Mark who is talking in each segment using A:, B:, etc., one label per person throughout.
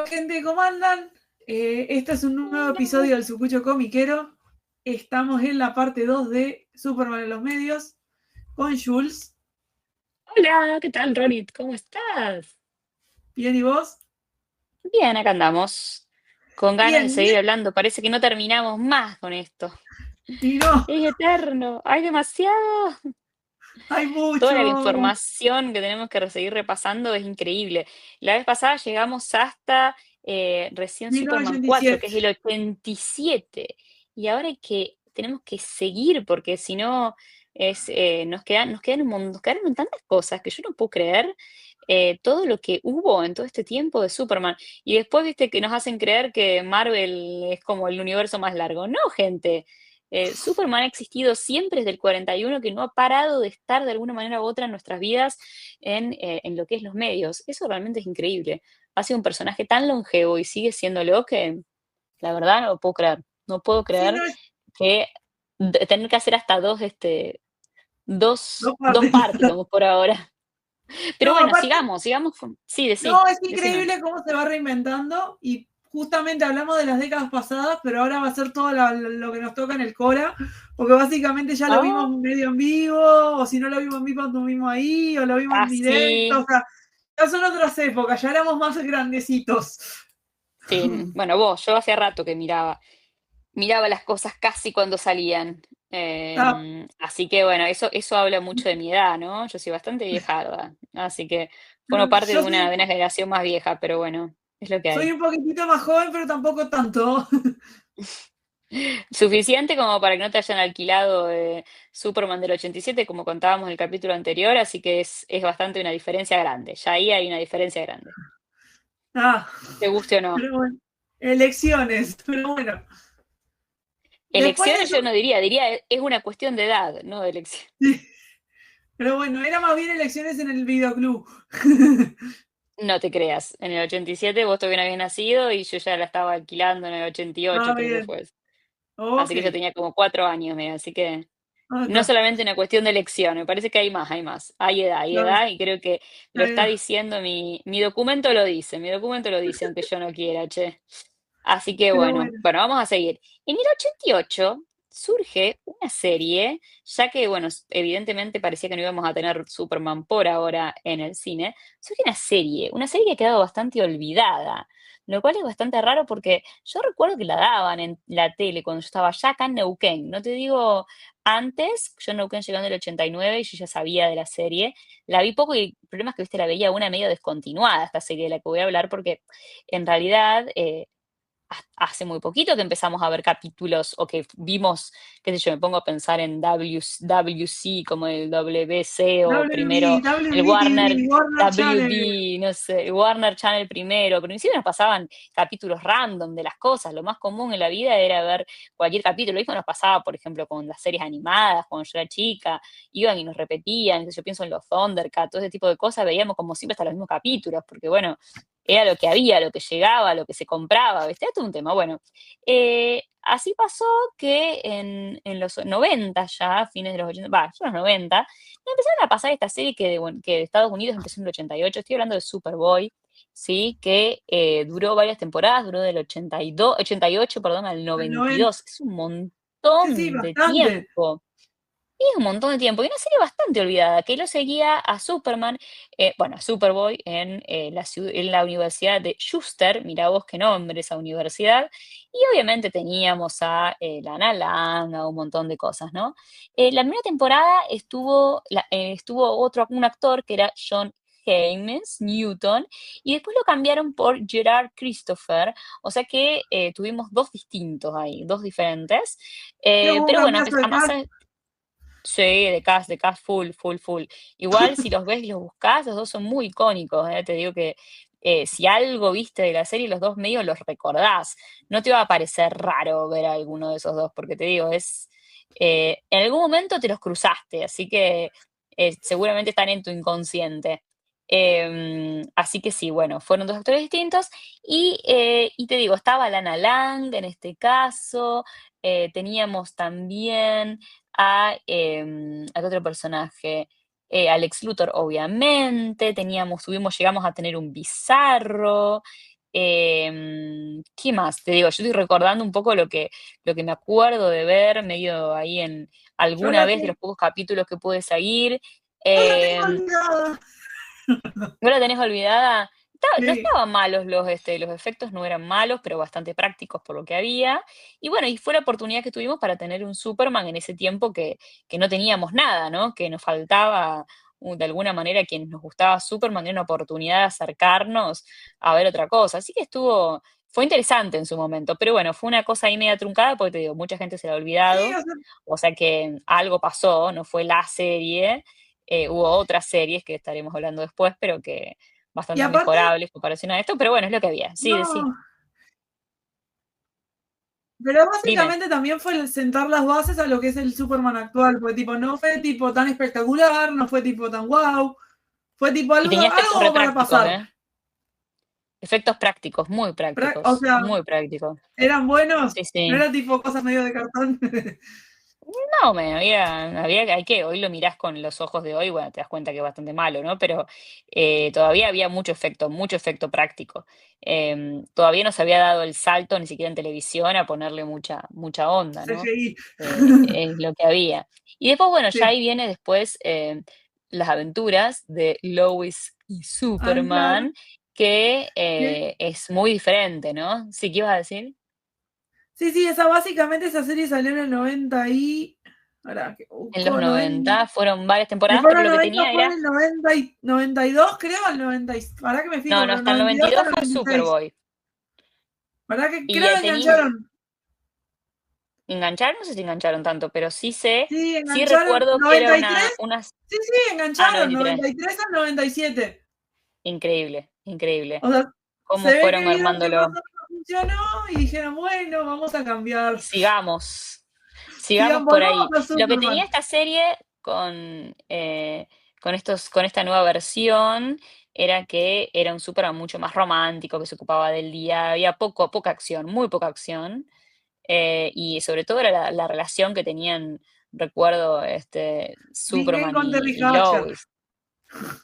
A: gente, ¿cómo andan? Este es un nuevo episodio del Sucucho Comiquero. Estamos en la parte 2 de Superman en los medios con Jules.
B: Hola, ¿qué tal, Ronit? ¿Cómo estás?
A: Bien, ¿y vos?
B: Bien, acá andamos, con ganas de
A: Bien,
B: seguir hablando. Parece que no terminamos más con esto.
A: y no,
B: Es eterno, hay demasiado.
A: hay
B: Toda la
A: mucho.
B: información que tenemos que seguir repasando es increíble. La vez pasada llegamos hasta recién Superman 4,
A: 1987.
B: que es el 87. Y ahora tenemos que seguir, porque si no, nos quedaron tantas cosas que yo no puedo creer todo lo que hubo en todo este tiempo de Superman. Y después, viste, que nos hacen creer que Marvel es como el universo más largo. No, gente. Superman ha existido siempre desde el 41, que no ha parado de estar de alguna manera u otra en nuestras vidas en lo que es los medios. Eso realmente es increíble. Ha sido un personaje tan longevo y sigue siéndolo que la verdad no lo puedo creer. No puedo
A: Sí,
B: creer
A: no,
B: que tener que hacer hasta
A: dos
B: dos
A: partes.
B: partes como por ahora. Pero
A: No,
B: bueno,
A: aparte,
B: sigamos. Sí,
A: no, es
B: decime.
A: increíble cómo se va reinventando y justamente hablamos de las décadas pasadas, pero ahora va a ser todo lo que nos toca en el Cora, porque básicamente ya lo vimos
B: Ah,
A: medio en vivo, o si no lo vimos en vivo, lo vimos ahí, o lo vimos en directo,
B: casi.
A: o sea, ya son otras épocas, ya éramos más grandecitos.
B: Sí, bueno, yo hacía rato que miraba las cosas casi cuando salían.
A: Ah,
B: Así que bueno, eso habla mucho de mi edad, ¿no? Yo soy bastante viejarda, así que formo parte
A: yo
B: de una generación más vieja, pero bueno, es lo que
A: soy
B: hay.
A: un poquitito más joven, pero tampoco tanto.
B: Suficiente como para que no te hayan alquilado Superman del 87, como contábamos en el capítulo anterior, así que es bastante una diferencia grande. Ya ahí hay una diferencia grande,
A: Ah,
B: te guste o no.
A: pero bueno, elecciones, pero bueno. Después de
B: Elecciones yo
A: eso,
B: no diría, es una cuestión de edad, no de elección.
A: pero bueno, era más bien elecciones en el videoclub.
B: No te creas, en el 87 vos todavía no habías nacido y yo ya la estaba alquilando en el
A: Ah,
B: 88, creo que
A: bien.
B: fue.
A: Ok.
B: Así que yo tenía como 4 años, mira, así que
A: Ah,
B: no
A: está.
B: solamente una cuestión de elección, me parece que hay más, hay
A: Claro,
B: edad y creo que lo
A: ahí
B: está
A: va.
B: diciendo mi documento lo dice, aunque yo no quiera, che. Así que
A: Pero
B: bueno,
A: bueno.
B: vamos a seguir. En el 88 surge una serie, ya que, bueno, evidentemente parecía que no íbamos a tener Superman por ahora en el cine, surge una serie que ha quedado bastante olvidada, lo cual es bastante raro porque yo recuerdo que la daban en la tele cuando yo estaba ya acá en Neuquén, no te digo antes, yo en Neuquén llegando en el 89 y yo ya sabía de la serie, la vi poco y el problema es que, viste, la veía una medio descontinuada esta serie de la que voy a hablar porque en realidad hace muy poquito que empezamos a ver capítulos o que vimos, qué sé yo, me pongo a pensar en WC como el WC o primero
A: WB,
B: el
A: WBTV, Warner Channel.
B: WB, no sé, el Warner Channel primero, pero en principio nos pasaban capítulos random de las cosas, lo más común en la vida era ver cualquier capítulo, lo mismo nos pasaba, por ejemplo, con las series animadas, cuando yo era chica, iban y nos repetían, yo pienso en los Thundercats, todo ese tipo de cosas, veíamos como siempre hasta los mismos capítulos, porque bueno, era lo que había, lo que llegaba, lo que se compraba, ¿viste? Esto es un tema. Bueno, así pasó que en los 90 ya, fines de los 80, ya los 90, empezaron a pasar esta serie bueno, que de Estados Unidos empezó en el 88, estoy hablando de Superboy, ¿sí? Que duró varias temporadas, duró del 82, 88, perdón, al
A: Al 90.
B: 92, es un
A: Sí, sí,
B: montón de
A: bastante.
B: tiempo. Y es un montón de tiempo. Y una serie bastante olvidada, que lo seguía a Superman, bueno, a Superboy en la Universidad de Schuster. Mira vos qué nombre esa universidad. Y obviamente teníamos a Lana Lang, a un montón de cosas, ¿no? La primera temporada estuvo un actor que era John James Newton, y después lo cambiaron por Gerard Christopher, o sea que tuvimos dos distintos ahí, dos diferentes.
A: Sí, hubo un
B: Pero bueno,
A: cambiazo de
B: además
A: cast.
B: sí, de cast full. Igual si los ves y los buscas, los dos son muy icónicos, ¿eh? Te digo que si algo viste de la serie, los dos medios los recordás. No te va a parecer raro ver a alguno de esos dos, porque te digo, en algún momento te los cruzaste, así que seguramente están en tu inconsciente. Así que sí, bueno, fueron dos actores distintos y te digo, estaba Lana Lang en este caso, teníamos también a qué otro personaje, Alex Luthor, obviamente, llegamos a tener un Bizarro, ¿Qué más? Te digo, yo estoy recordando un poco lo que me acuerdo de ver, medio ahí en
A: Yo
B: alguna
A: la
B: vez de
A: tengo,
B: los pocos capítulos que pude seguir.
A: yo la tengo
B: Em,
A: olvidada.
B: ¿No la tenés olvidada? No
A: Sí.
B: estaban malos los efectos no eran malos, pero bastante prácticos por lo que había. Y bueno, y fue la oportunidad que tuvimos para tener un Superman en ese tiempo que no teníamos nada, ¿no? Que nos faltaba, de alguna manera, quienes nos gustaba Superman, era una oportunidad de acercarnos a ver otra cosa. Así que fue interesante en su momento, pero bueno, fue una cosa ahí media truncada, porque te digo, mucha gente se la ha
A: Sí,
B: olvidado, o sea que algo pasó, no fue la serie, hubo otras series que estaremos hablando después, pero que
A: y
B: bastante
A: aparte,
B: mejorables en comparación a esto, pero bueno, es lo que había. Sí, sí,
A: no, pero
B: dime.
A: básicamente también fue el sentar las bases a lo que es el Superman actual, porque tipo, no fue tipo tan espectacular, no fue tipo tan wow, fue tipo
B: Y
A: algo,
B: tenía efectos re
A: algo para
B: prácticos,
A: pasar.
B: ¿eh? Efectos
A: O
B: prácticos,
A: sea,
B: muy prácticos.
A: eran buenos,
B: Sí,
A: no
B: sí.
A: era tipo cosas medio de cartón.
B: No, hoy lo mirás con los ojos de hoy, bueno, te das cuenta que es bastante malo, ¿no? Pero todavía había mucho efecto práctico. Todavía no se había dado el salto, ni siquiera en televisión, a ponerle mucha onda, ¿no?
A: CGI.
B: Es lo que había. Y después, bueno, ya
A: Sí.
B: ahí viene después las aventuras de Lois y
A: Ah, claro.
B: Superman, que
A: Sí,
B: es muy diferente, ¿no? Sí, ¿qué ibas a decir?
A: sí, sí, esa básicamente esa serie salió en el 90 y. Ahora que
B: En los
A: busco 90.
B: 90 fueron varias temporadas,
A: Después
B: pero
A: del
B: lo que
A: 90
B: tenía
A: fue
B: era.
A: en el 90 y 92, creo, al 90. Ahora que me fijo,
B: No, no,
A: pero el
B: hasta el
A: 92 hasta
B: 92
A: el
B: fue
A: 96.
B: Superboy.
A: ¿Verdad que
B: Y
A: creo que
B: tenía,
A: engancharon?
B: engancharon, no sé si engancharon tanto, pero
A: Sí,
B: sí
A: engancharon.
B: recuerdo que era
A: 93.
B: unas,
A: Sí, sí, engancharon.
B: 93.
A: 93 al 97.
B: Increíble, increíble.
A: O sea,
B: Cómo
A: se ve que
B: fueron
A: vieron que más o
B: armándolo.
A: menos funcionó y dijeron, bueno, vamos a cambiar.
B: Sigamos, sigamos
A: Sigan,
B: por
A: volvamos
B: ahí.
A: a
B: Lo que tenía
A: Superman.
B: esta serie con esta nueva versión era que era un Superman mucho más romántico, que se ocupaba del día, había poca acción, muy poca acción. Y sobre todo era la relación que tenían, recuerdo,
A: Dean Cain
B: Superman
A: con Terry
B: y
A: Hatcher.
B: Lois.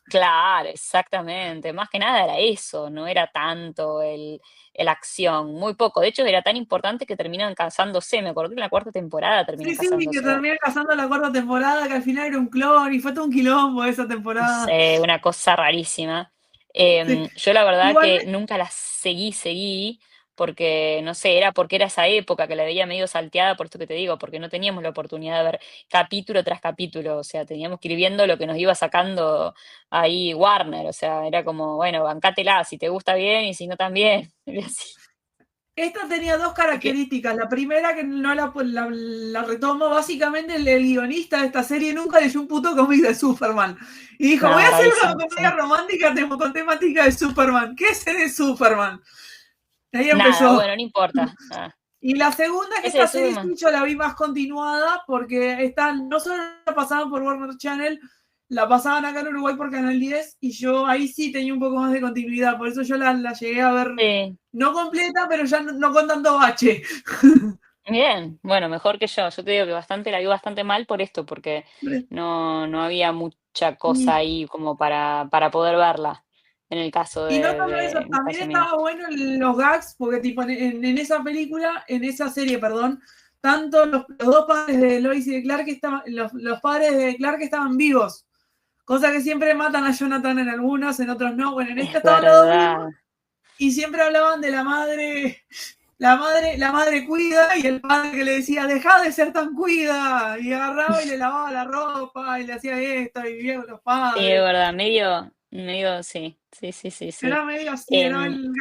B: Claro, exactamente. Más que nada era eso, no era tanto el acción, muy poco. De hecho, era tan importante que terminan casándose. Me acuerdo que en la cuarta temporada terminan
A: Sí, sí, que
B: casándose.
A: terminan casando la cuarta temporada, que al final era un clon y fue todo un quilombo esa
B: No
A: temporada.
B: sé, una cosa rarísima.
A: Sí.
B: Yo la verdad que
A: Igualmente,
B: nunca las seguí, porque, no sé, era porque era esa época que la veía medio salteada, por esto que te digo, porque no teníamos la oportunidad de ver capítulo tras capítulo, o sea, teníamos que ir viendo lo que nos iba sacando ahí Warner, o sea, era como, bueno, bancátela, si te gusta bien y si no también, y así.
A: esta tenía dos
B: Porque,
A: características. La primera, que no la retomo, básicamente el guionista de esta serie nunca leyó un puto cómic de Superman. Y dijo, voy a
B: no,
A: hacer una
B: rarísimo,
A: comedia
B: sí.
A: romántica con temática de Superman. ¿Qué es ser Superman? Y ahí
B: Nada,
A: empezó.
B: bueno, no importa. Ah,
A: Y la segunda es que
B: ese de
A: esta serie
B: Superman.
A: sí yo la vi más continuada porque no solo la pasaban por Warner Channel, la pasaban acá en Uruguay por Canal 10 y yo ahí sí tenía un poco más de continuidad, por eso yo la llegué a ver,
B: Sí.
A: no completa, pero ya no con tanto bache.
B: Bien, bueno, mejor que yo. Yo te digo que la vi bastante mal por esto, porque no había mucha cosa
A: Y,
B: ahí como para poder verla, en el caso
A: y no solo eso,
B: en el
A: también
B: caso mío.
A: estaba bueno los gags, porque tipo en esa película, en esa serie, perdón, tanto los dos padres de Lois y de Clark estaban, los padres de Clark estaban vivos. Cosa que siempre matan a Jonathan en algunos, en otros no. Bueno, en esta
B: Es
A: estaban los dos vivos
B: verdad,
A: y siempre hablaban de la madre cuida y el padre que le decía, dejá de ser tan cuida. Y agarraba y le lavaba la ropa y le hacía esto y vivía con los
B: sí, es
A: padres.
B: verdad, medio, sí, sí, sí, sí, sí.
A: Era medio así, era
B: Em,
A: el.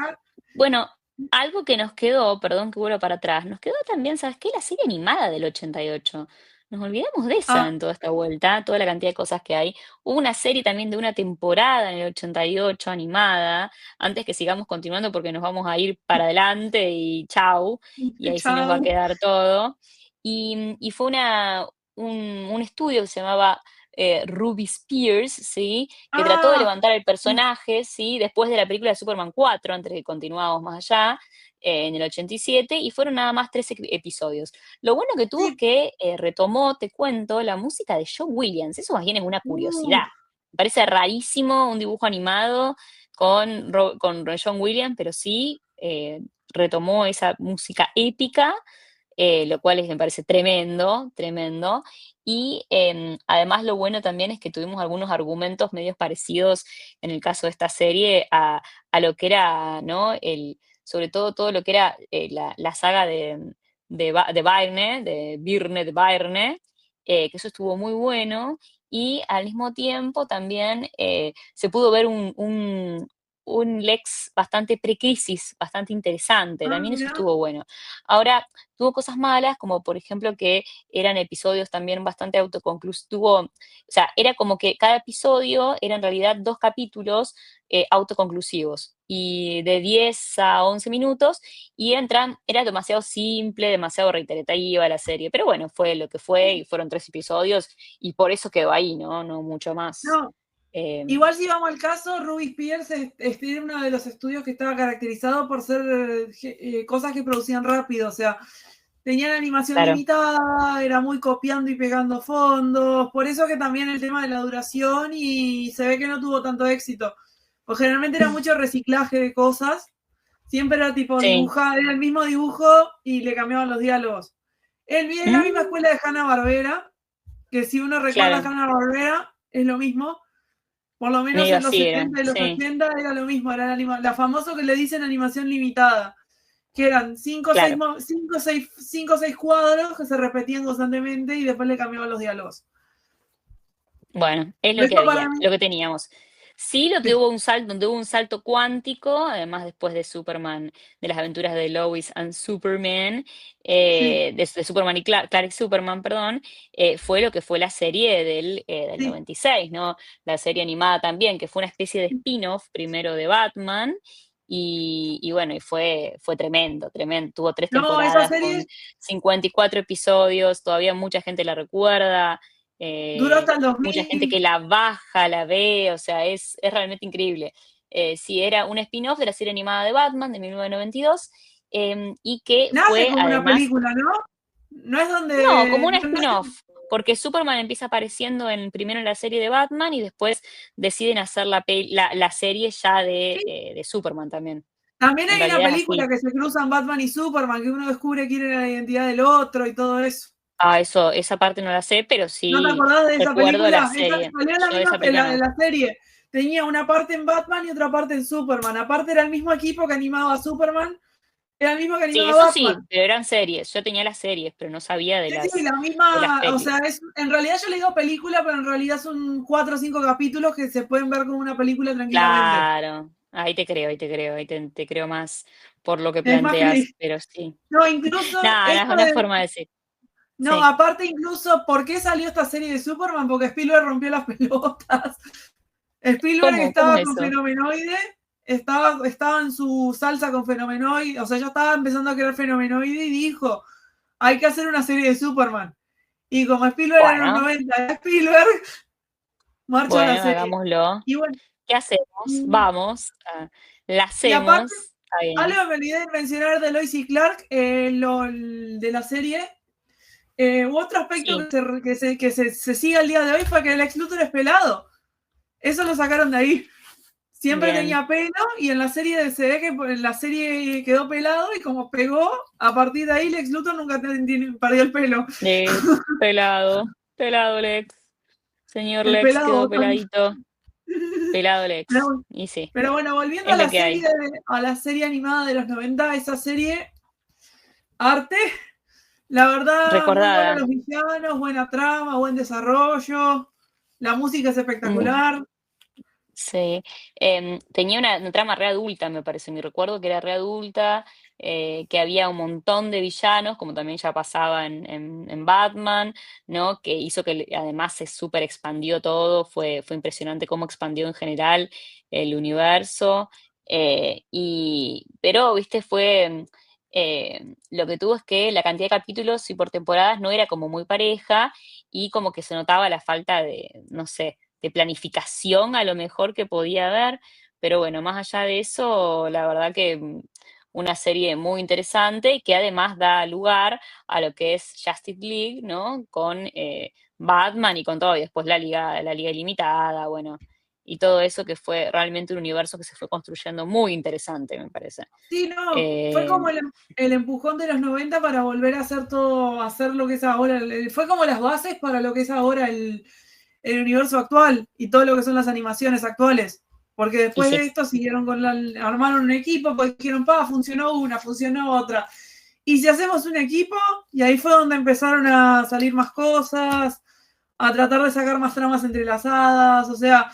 B: bueno, algo que nos quedó, perdón que vuelva para atrás, nos quedó también, ¿sabes qué? La serie animada del 88. Nos olvidamos de esa
A: Ah,
B: en toda esta vuelta, toda la cantidad de cosas que hay. Hubo una serie también de una temporada en el 88 animada, antes que sigamos continuando porque nos vamos a ir para adelante y chau, y ahí sí nos va a
A: chau.
B: quedar todo. Y fue un estudio que se llamaba Ruby Spears, ¿sí? Que trató de
A: Ah,
B: levantar el personaje, ¿sí? Después de la película de Superman 4, antes de que continuáramos más allá, en el 87, y fueron nada más 13 episodios. Lo bueno que tuvo es
A: sí.
B: que retomó, te cuento, la música de John Williams. Eso más bien es una
A: Uh,
B: curiosidad. Me parece rarísimo un dibujo animado con John Williams, pero sí retomó esa música épica, lo cual me parece tremendo, tremendo. Y además lo bueno también es que tuvimos algunos argumentos medios parecidos en el caso de esta serie a lo que era, ¿no? Sobre todo lo que era la saga de Byrne, de Birne de Byrne, que eso estuvo muy bueno. Y al mismo tiempo también se pudo ver un Lex bastante precrisis, bastante interesante,
A: Ah,
B: también eso
A: mirá.
B: estuvo bueno. Ahora, tuvo cosas malas, como por ejemplo que eran episodios también bastante autoconclusivos, o sea, era como que cada episodio era en realidad 2 capítulos autoconclusivos y de 10 a 11 minutos y era demasiado simple, demasiado reiterativa la serie, pero bueno, fue lo que fue y fueron 3 episodios y por eso quedó ahí, ¿no? No mucho más.
A: No,
B: Eh,
A: igual si vamos al caso, Ruby Spears era uno de los estudios que estaba caracterizado por ser cosas que producían rápido, o sea, tenían animación
B: claro.
A: limitada, era muy copiando y pegando fondos, por eso que también el tema de la duración y se ve que no tuvo tanto éxito, pues generalmente era mucho reciclaje de cosas, siempre era tipo
B: Sí.
A: dibujar, era el mismo dibujo y le cambiaban los diálogos. Él viene de la misma
B: Mm,
A: escuela de Hanna-Barbera, que si uno recuerda a
B: claro,
A: Hanna-Barbera es lo mismo, por lo menos
B: medio
A: en los
B: así era,
A: 70 y los
B: sí,
A: 80 era lo mismo, era la famosa que le dicen animación limitada, que eran 5 o 6,
B: claro.
A: 5 6 cuadros que se repetían constantemente y después le cambiaban los diálogos.
B: Bueno, es lo que
A: Eso para
B: había,
A: mí,
B: lo que teníamos. Sí, lo que
A: sí,
B: hubo un salto, donde hubo un salto cuántico, además después de Superman, de las aventuras de Lois and Superman,
A: sí,
B: de Superman y Clark Superman, perdón, fue lo que fue la serie del
A: sí.
B: 96, ¿no? La serie animada también, que fue una especie de spin-off primero de Batman, y bueno, y fue tremendo, tremendo. Tuvo 3
A: No, esa
B: temporadas
A: serie
B: con 54 episodios, todavía mucha gente la recuerda.
A: duró hasta el
B: Mucha gente
A: 2000.
B: que la baja, la ve, o sea, es realmente increíble. Sí, era un spin-off de la serie animada de Batman de 1992, y que
A: Nace
B: fue
A: como una
B: además,
A: película, ¿no? No es
B: no, como
A: donde.
B: un spin-off, porque Superman empieza apareciendo primero en la serie de Batman y después deciden hacer la serie ya de Superman también.
A: También
B: En
A: hay una
B: realidad es
A: película
B: así.
A: que se cruzan Batman y Superman, que uno descubre quién era la identidad del otro y todo eso.
B: Ah, esa parte no la sé, pero
A: ¿No te
B: sí
A: acordás de esa
B: recuerdo la
A: película? Esa
B: serie.
A: salió en la
B: Yo de
A: misma
B: esa película
A: en
B: no.
A: la serie. Tenía una parte en Batman y otra parte en Superman. Aparte era el mismo equipo que animaba a Superman, era el mismo que
B: Sí,
A: animaba
B: eso
A: a
B: sí,
A: Batman.
B: pero eran series. Yo tenía las series, pero no sabía de
A: Sí, sí,
B: las
A: la
B: de las
A: misma, o sea,
B: pelis.
A: en realidad yo le digo película, pero en realidad son 4 o 5 capítulos que se pueden ver como una película tranquilamente.
B: Claro, ahí te creo más por lo que
A: Es más
B: planteas,
A: que,
B: pero sí.
A: no, incluso
B: No, no es
A: esto
B: una
A: de,
B: forma de decir.
A: no,
B: Sí.
A: aparte incluso, ¿por qué salió esta serie de Superman? Porque Spielberg rompió las pelotas. Spielberg
B: ¿Cómo
A: estaba
B: es
A: con
B: eso?
A: Fenomenoide, estaba en su salsa con Fenomenoide, o sea, ya estaba empezando a crear Fenomenoide y dijo, hay que hacer una serie de Superman. Y como Spielberg en los
B: Bueno,
A: 90 era Spielberg, marcha la
B: bueno,
A: serie.
B: hagámoslo.
A: Y bueno,
B: ¿Qué hacemos?
A: y,
B: Vamos, la
A: y aparte,
B: hacemos. Está
A: algo
B: bien.
A: que me olvidé de mencionar de Lois y Clark, de la serie, otro aspecto
B: Sí,
A: que se sigue al día de hoy fue que el Lex Luthor es pelado. Eso lo sacaron de ahí. Siempre
B: bien.
A: tenía pelo y en la serie se ve que en la serie quedó pelado y como pegó, a partir de ahí Lex Luthor nunca perdió el pelo.
B: Pelado, pelado Lex. Señor
A: El
B: Lex
A: pelado
B: quedó
A: botón.
B: peladito. Pelado
A: Pero,
B: Lex. Y sí,
A: pero bueno, volviendo
B: es lo que hay.
A: a la serie animada de los 90, esa serie, arte, la verdad, muy buenos
B: Recordada.
A: los villanos, buena trama, buen desarrollo, la música es
B: Mm,
A: espectacular.
B: sí. Tenía una trama re adulta, me parece. Mi recuerdo que era re adulta, que había un montón de villanos, como también ya pasaba en Batman, ¿no? Que hizo que además se súper expandió todo. Fue impresionante cómo expandió en general el universo. Pero, viste, lo que tuvo es que la cantidad de capítulos y por temporadas no era como muy pareja y como que se notaba la falta de, no sé, de planificación a lo mejor que podía haber, pero bueno, más allá de eso, la verdad que una serie muy interesante y que además da lugar a lo que es Justice League, ¿no? Con Batman y con todo, y después la Liga Ilimitada, bueno. y todo eso, que fue realmente un universo que se fue construyendo muy interesante, me parece.
A: Sí, no, fue como el empujón de los 90 para volver a hacer todo, hacer lo que es ahora, fue como las bases para lo que es ahora el universo actual y todo lo que son las animaciones actuales. Porque
B: Y
A: después de esto siguieron armaron un equipo, pues dijeron, funcionó una, funcionó otra. Y si hacemos un equipo, y ahí fue donde empezaron a salir más cosas, a tratar de sacar más tramas entrelazadas, o sea,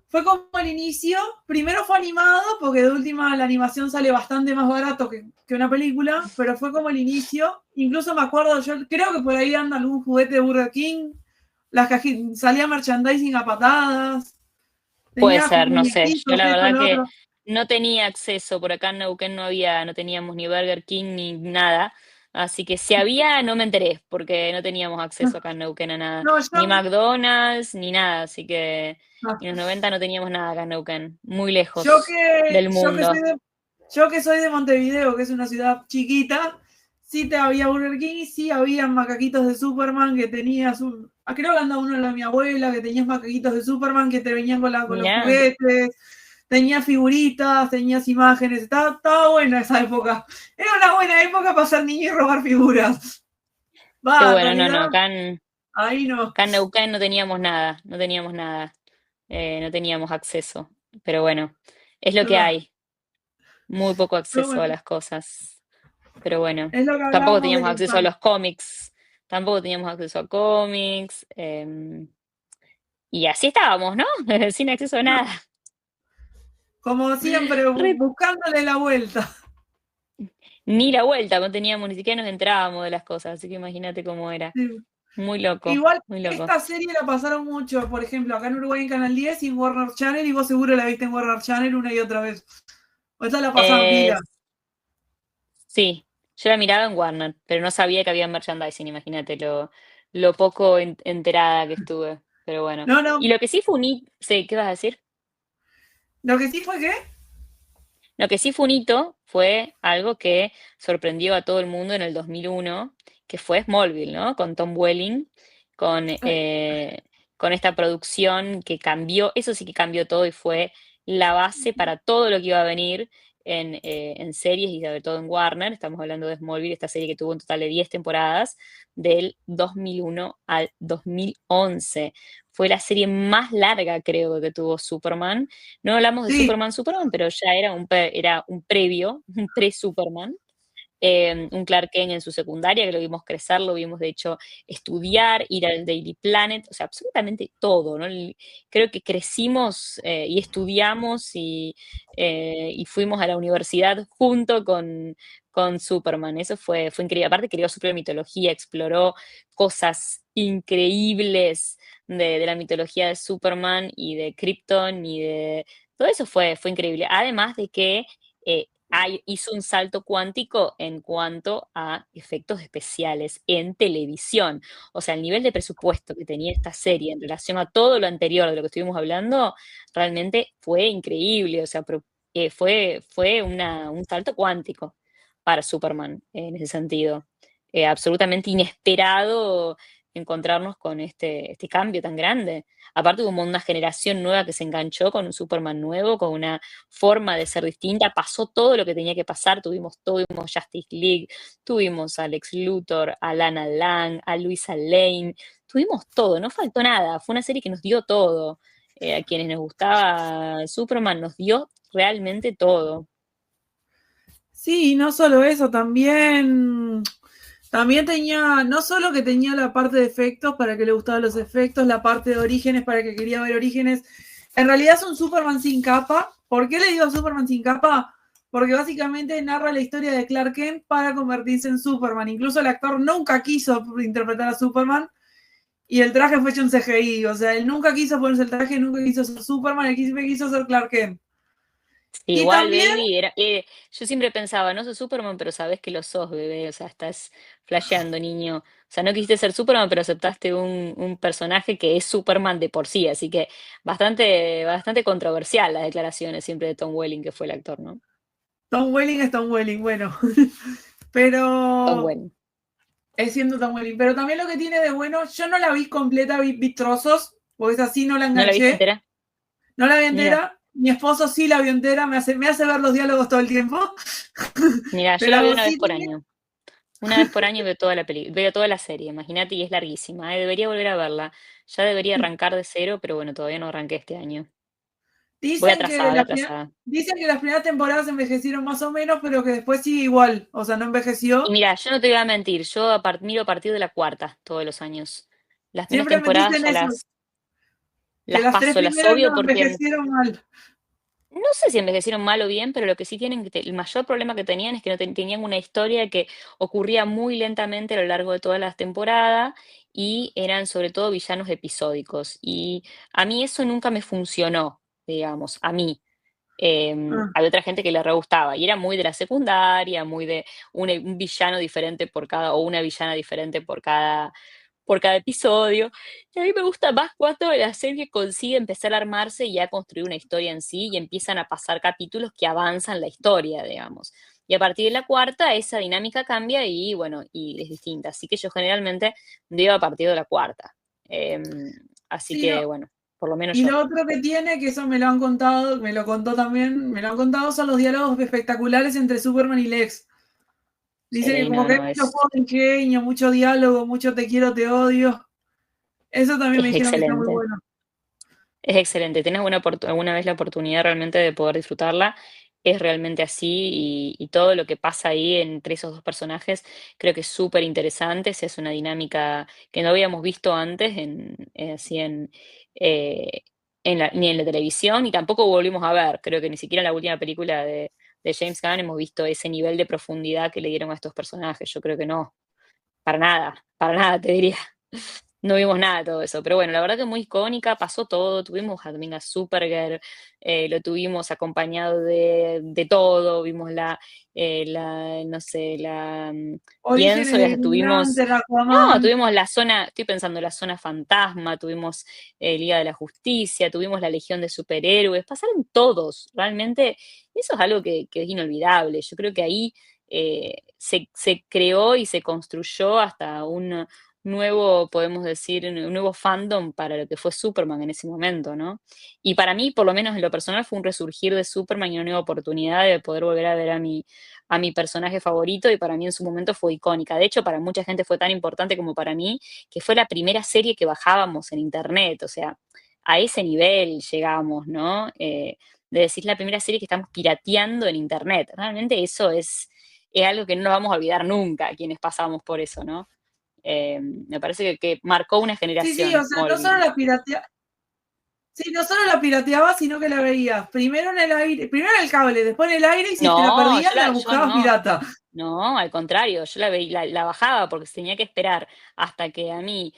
A: fue como el inicio. Primero fue animado, porque de última la animación sale bastante más barato que una película, pero fue como el inicio. Incluso me acuerdo, yo creo que por ahí anda algún juguete de Burger King, salía merchandising a patadas,
B: puede
A: tenía
B: ser, no sé. Yo
A: muñequitos,
B: la
A: esto,
B: verdad
A: lo
B: que
A: otro.
B: no tenía acceso, por acá en Neuquén no teníamos ni Burger King ni nada. Así que si había, no me enteré, porque no teníamos acceso acá en Neuquén a nada.
A: No,
B: Ni
A: yo,
B: McDonald's, ni nada. Así que
A: no.
B: en los 90 no teníamos nada acá en Neuquén. Muy
A: Yo
B: lejos
A: que,
B: del
A: yo que
B: mundo.
A: soy de, yo que soy de Montevideo, que es una ciudad chiquita, sí te había Burger King y sí había macaquitos de Superman que tenías creo que anda uno en la de mi abuela, que tenías macaquitos de Superman que te venían con los
B: Mirá,
A: juguetes, tenías figuritas, tenías imágenes, estaba buena esa época. Era una buena época para ser niño y robar figuras.
B: qué
A: En
B: bueno, no,
A: realidad,
B: no,
A: ahí no.
B: acá en Neuquén no teníamos nada, no teníamos nada. No teníamos acceso. Pero bueno, es lo que hay. Muy poco
A: Pero
B: acceso a
A: bueno,
B: las cosas. Pero bueno,
A: es lo que
B: tampoco
A: hablábamos de
B: teníamos
A: la
B: acceso a
A: infancia.
B: los cómics, tampoco teníamos acceso a cómics, y así estábamos, ¿no? Sin acceso a nada.
A: Como siempre,
B: Re-
A: buscándole la vuelta.
B: Ni la vuelta, no teníamos, ni siquiera nos enterábamos de las cosas, así que imagínate cómo era.
A: Sí.
B: Muy loco,
A: Igual
B: muy loco.
A: esta serie la pasaron mucho, por ejemplo, acá en Uruguay en Canal 10 y en Warner Channel, y vos seguro la viste en Warner Channel una y otra vez. O esta la pasaban
B: Eh,
A: pila.
B: sí, yo la miraba en Warner, pero no sabía que había merchandising, imagínate lo poco enterada que estuve. Pero bueno.
A: No,
B: Y
A: no.
B: lo que sí fue un sí, ¿qué vas a decir?
A: Lo que sí fue que.
B: Lo que sí fue un hito fue algo que sorprendió a todo el mundo en el 2001, que fue Smallville, ¿no? Con Tom Welling, con, eh, con esta producción que cambió, eso sí que cambió todo y fue la base para todo lo que iba a venir en series y sobre todo en Warner. Estamos hablando de Smallville, esta serie que tuvo un total de 10 temporadas, del 2001 al 2011. Fue la serie más larga, creo, que tuvo Superman. No hablamos de
A: Sí,
B: Superman, pero ya era un previo, un pre-Superman, un Clark Kent en su secundaria, que lo vimos crecer, lo vimos de hecho estudiar, ir al Daily Planet, o sea, absolutamente todo, ¿no? Creo que crecimos y estudiamos y fuimos a la universidad junto con Superman. Eso fue increíble. Aparte, creó su propia mitología, exploró cosas increíbles de la mitología de Superman y de Krypton y de todo eso fue increíble. Además de que hizo un salto cuántico en cuanto a efectos especiales en televisión. O sea, el nivel de presupuesto que tenía esta serie en relación a todo lo anterior de lo que estuvimos hablando, realmente fue increíble. O sea, fue un salto cuántico para Superman en ese sentido. Absolutamente inesperado encontrarnos con este cambio tan grande. Aparte hubo una generación nueva que se enganchó con un Superman nuevo, con una forma de ser distinta, pasó todo lo que tenía que pasar, tuvimos Justice League, tuvimos a Lex Luthor, a Lana Lang, a Luisa Lane, tuvimos todo, no faltó nada, fue una serie que nos dio todo. A quienes nos gustaba Superman nos dio realmente todo.
A: sí, no solo eso, también tenía, no solo que tenía la parte de efectos para que le gustaban los efectos, la parte de orígenes para que quería ver orígenes. En realidad es un Superman sin capa. ¿Por qué le digo Superman sin capa? Porque básicamente narra la historia de Clark Kent para convertirse en Superman. Incluso el actor nunca quiso interpretar a Superman y el traje fue hecho en CGI. O sea, él nunca quiso ponerse el traje, nunca quiso ser Superman, él siempre quiso ser Clark Kent.
B: Sí,
A: Y
B: igual,
A: también,
B: baby, yo siempre pensaba, no sos Superman, pero sabes que lo sos, bebé, o sea, estás flasheando, niño. O sea, no quisiste ser Superman, pero aceptaste un personaje que es Superman de por sí, así que bastante controversial las declaraciones siempre de Tom Welling, que fue el actor, ¿no?
A: Tom Welling es Tom Welling, bueno.
B: Tom
A: Pero
B: Welling.
A: es siendo Tom Welling. Pero también lo que tiene de bueno, yo no la vi completa, vi trozos, porque es así, no la
B: ¿No la viste
A: enganché.
B: entera?
A: No la vi
B: Mira,
A: entera. Mi esposo sí la vio entera, me hace ver los diálogos todo el tiempo.
B: mira, yo la veo
A: Pero
B: una vez
A: sí
B: por
A: tiene.
B: año. Una vez por año veo toda la veo toda la serie, imagínate, y es larguísima, debería volver a verla. Ya debería arrancar de cero, pero bueno, todavía no arranqué este año. Voy
A: Dicen que,
B: atrasada, voy atrasada.
A: dicen que las primeras temporadas envejecieron más o menos, pero que después sigue igual. O sea, no
B: Y
A: envejeció.
B: mira, yo no te voy a mentir, yo miro a partir de la cuarta todos los años. Las primeras
A: Siempre me
B: temporadas
A: dicen
B: ya
A: eso, que
B: las
A: las tres
B: paso, las
A: primeras
B: obvio
A: no
B: porque
A: envejecieron mal.
B: no sé si envejecieron mal o bien, pero lo que sí tienen, el mayor problema que tenían es que no tenían una historia que ocurría muy lentamente a lo largo de toda la temporada y eran sobre todo villanos episódicos. Y a mí eso nunca me funcionó, digamos, a mí.
A: Ah,
B: Había otra gente que le re gustaba y era muy de la secundaria, muy de un villano diferente por cada, o una villana diferente por cada episodio. Y a mí me gusta más cuando la serie consigue empezar a armarse y a construir una historia en sí y empiezan a pasar capítulos que avanzan la historia, digamos. Y a partir de la cuarta, esa dinámica cambia y bueno, y es distinta. Así que yo generalmente veo a partir de la cuarta. Em, Así
A: sí,
B: que
A: no.
B: bueno, por lo menos
A: Y
B: yo.
A: lo otro que tiene, que eso me lo han contado, me lo contó también, me lo han contado, son los diálogos espectaculares entre Superman y Lex. Dice que
B: Sí,
A: como
B: no,
A: que hay
B: no,
A: mucho juego de ingenio, mucho diálogo, mucho te quiero, te odio. Eso también me
B: es
A: dijeron que está muy
B: excelente.
A: bueno.
B: Es excelente. ¿Tienes alguna vez la oportunidad realmente de poder disfrutarla? Es realmente así y todo lo que pasa ahí entre esos dos personajes creo que es súper interesante. Se hace una dinámica que no habíamos visto antes así eh, ni en la televisión y tampoco volvimos a ver. Creo que ni siquiera en la última película de James Gunn hemos visto ese nivel de profundidad que le dieron a estos personajes. Yo creo que no, para nada te diría. No vimos nada de todo eso, pero bueno, la verdad que muy icónica, pasó todo, tuvimos también a Supergirl, lo tuvimos acompañado de todo, vimos no sé, pienso,
A: Orígenes de Green
B: tuvimos,
A: Lantern,
B: no,
A: Aquaman.
B: tuvimos la zona, estoy pensando, la zona fantasma, tuvimos Liga de la Justicia, tuvimos la Legión de Superhéroes, pasaron todos, realmente, eso es algo que es inolvidable, yo creo que ahí se creó y se construyó hasta un nuevo, podemos decir, un nuevo fandom para lo que fue Superman en ese momento, ¿no? Y para mí, por lo menos en lo personal, fue un resurgir de Superman y una nueva oportunidad de poder volver a ver a mi personaje favorito y para mí en su momento fue icónica. De hecho, para mucha gente fue tan importante como para mí, que fue la primera serie que bajábamos en internet, o sea, a ese nivel llegamos, ¿no? De decir la primera serie que estamos pirateando en internet. Realmente eso es algo que no nos vamos a olvidar nunca, quienes pasamos por eso, ¿no? Me parece que marcó una
A: Sí, sí, o
B: generación,
A: sea, no solo
B: Smallville.
A: la pirateaba, sí, no solo la pirateabas, sino que la veías. Primero en el aire, primero en el cable, después en el aire, y si te la
B: No,
A: perdías, la
B: yo
A: buscabas
B: no,
A: pirata.
B: no, al contrario, yo la bajaba porque tenía que esperar hasta que a mí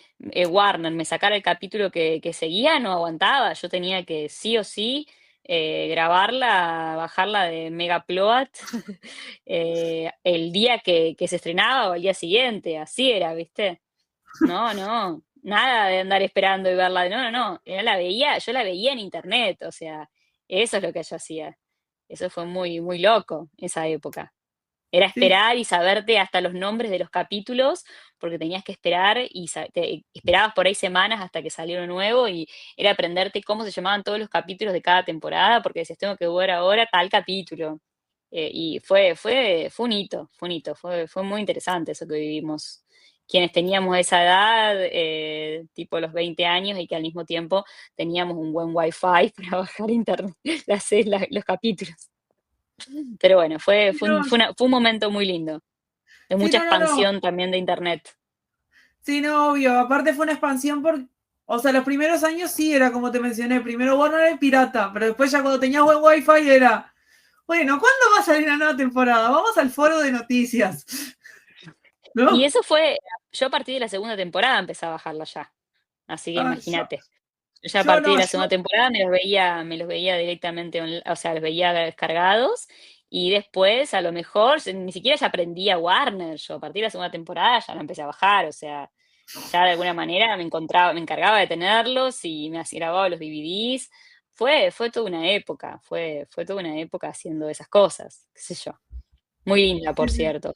B: Warner me sacara el capítulo que seguía, no aguantaba, yo tenía que sí o sí grabarla, bajarla de Megaplot el día que se estrenaba o el día siguiente, así era, ¿viste? No, no, nada de andar esperando y verla. No, no, no. Yo la veía en internet, o sea, eso es lo que yo hacía. Eso fue muy, muy loco, esa época. Era
A: Sí,
B: esperar y saberte hasta los nombres de los capítulos, porque tenías que esperar y esperabas por ahí semanas hasta que saliera uno nuevo y era aprenderte cómo se llamaban todos los capítulos de cada temporada, porque decías, tengo que ver ahora tal capítulo. Y fue un hito, fue muy interesante eso que vivimos. Quienes teníamos esa edad, tipo los 20 años, y que al mismo tiempo teníamos un buen wifi para bajar internet, los capítulos. Pero bueno,
A: sí, no,
B: fue un momento muy lindo, de
A: sí,
B: mucha
A: no, no, no.
B: expansión también de internet.
A: Sí, no, obvio. Aparte fue una expansión por. O sea, los primeros años sí era como te mencioné. Primero Warner era pirata, pero después ya cuando tenías buen wifi era. Bueno, ¿cuándo va a salir una nueva temporada? Vamos al foro de noticias.
B: Y
A: ¿No?
B: eso fue, yo a partir de la segunda temporada empecé a bajarla ya, así que
A: Ah,
B: imagínate. Yo ya a
A: yo
B: partir
A: no,
B: de la segunda temporada me los veía directamente, o sea, los veía descargados y después a lo mejor ni siquiera ya aprendí a Warner, yo a partir de la segunda temporada ya la empecé a bajar, o sea, ya de alguna manera me encargaba de tenerlos y me hacía grababa los DVDs. Fue toda una época, fue toda una época haciendo esas cosas, qué sé yo. Muy linda,
A: sí,
B: por
A: sí.
B: cierto.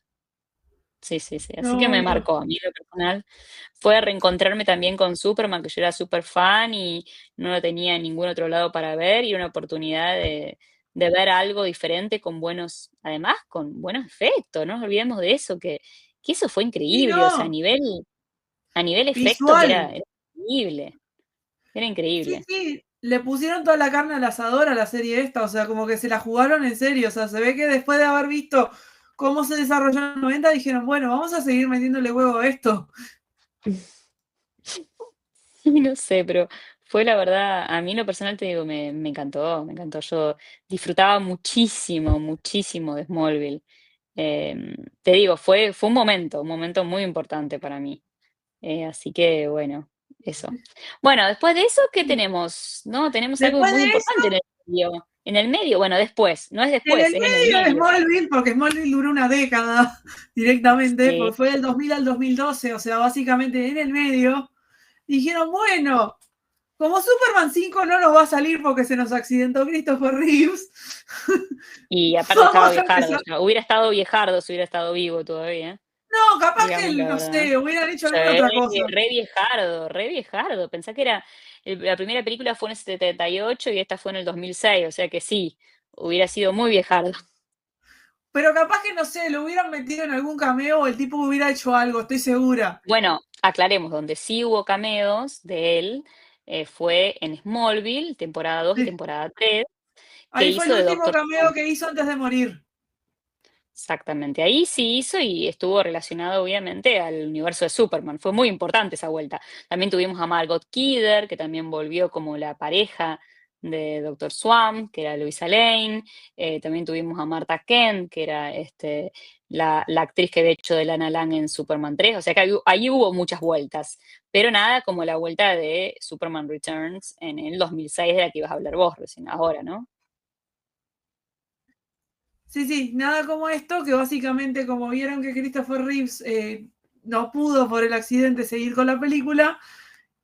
B: Sí, sí, sí. Así que
A: No,
B: me
A: no.
B: marcó. A mí en lo personal fue reencontrarme también con Superman, que yo era súper fan y no lo tenía en ningún otro lado para ver, y una oportunidad de ver algo diferente con buenos, además con buenos efectos, no nos olvidemos de eso, que eso fue
A: Sí,
B: increíble, o sea,
A: no.
B: a nivel efectos
A: Visual.
B: era increíble, era
A: Sí,
B: increíble.
A: sí. Le pusieron toda la carne al asador a la serie esta. O sea, como que se la jugaron en serio. O sea, se ve que después de haber visto cómo se desarrolló en los 90, dijeron, bueno, vamos a seguir metiéndole huevo a esto.
B: Sí, no sé, pero fue la verdad, a mí en lo personal te digo, me encantó, me encantó. Yo disfrutaba muchísimo, muchísimo de Smallville. Te digo, fue un momento muy importante para mí. Así que bueno, eso. Bueno, después de eso, ¿qué
A: Sí.
B: tenemos? No, tenemos algo
A: Después
B: muy
A: de eso,
B: importante en el medio. En el medio, bueno, después, no es
A: en
B: después,
A: el
B: es en el
A: medio de
B: medio.
A: Smallville, porque Smallville duró una década directamente,
B: Sí.
A: porque fue del 2000 al 2012, o sea, básicamente en el medio, dijeron, bueno, como Superman 5 no nos va a salir porque se nos accidentó Christopher Reeves,
B: Y aparte estaba
A: vamos a
B: viejardo
A: empezar.
B: ya. Hubiera estado viejardo si hubiera estado vivo todavía,
A: No, capaz que,
B: digamos la
A: no
B: verdad.
A: sé, hubieran hecho
B: Sí,
A: alguna otra cosa.
B: re viejardo, re viejardo. Pensá que era, la primera película fue en el 78 y esta fue en el 2006, o sea que sí, hubiera sido muy viejardo.
A: Pero capaz que, no sé, lo hubieran metido en algún cameo o el tipo hubiera hecho algo, estoy segura.
B: Bueno, aclaremos, donde sí hubo cameos de él fue en Smallville, temporada 2 y
A: Sí.
B: temporada 3, que
A: Ahí fue el
B: hizo de
A: último
B: Doctor
A: cameo
B: Stone.
A: que hizo antes de morir.
B: Exactamente, ahí sí hizo y estuvo relacionado obviamente al universo de Superman. Fue muy importante esa vuelta. También tuvimos a Margot Kidder, que también volvió como la pareja de Doctor Swan, que era Luisa Lane. También tuvimos a Martha Kent, que era la actriz que había hecho de Lana Lang en Superman 3. O sea que ahí hubo muchas vueltas, pero nada como la vuelta de Superman Returns en el 2006, de la que ibas a hablar vos recién ahora, ¿no?
A: Sí, sí, nada como esto, que básicamente como vieron que Christopher Reeves no pudo por el accidente seguir con la película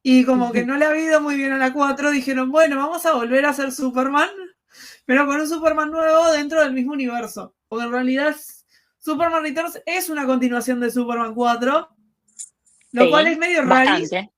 A: y como que no le ha ido muy bien a la 4, dijeron, bueno, vamos a volver a hacer Superman, pero con un Superman nuevo dentro del mismo universo. Porque en realidad Superman Returns es una continuación de Superman 4, lo cual es
B: Sí,
A: medio raris.
B: bastante,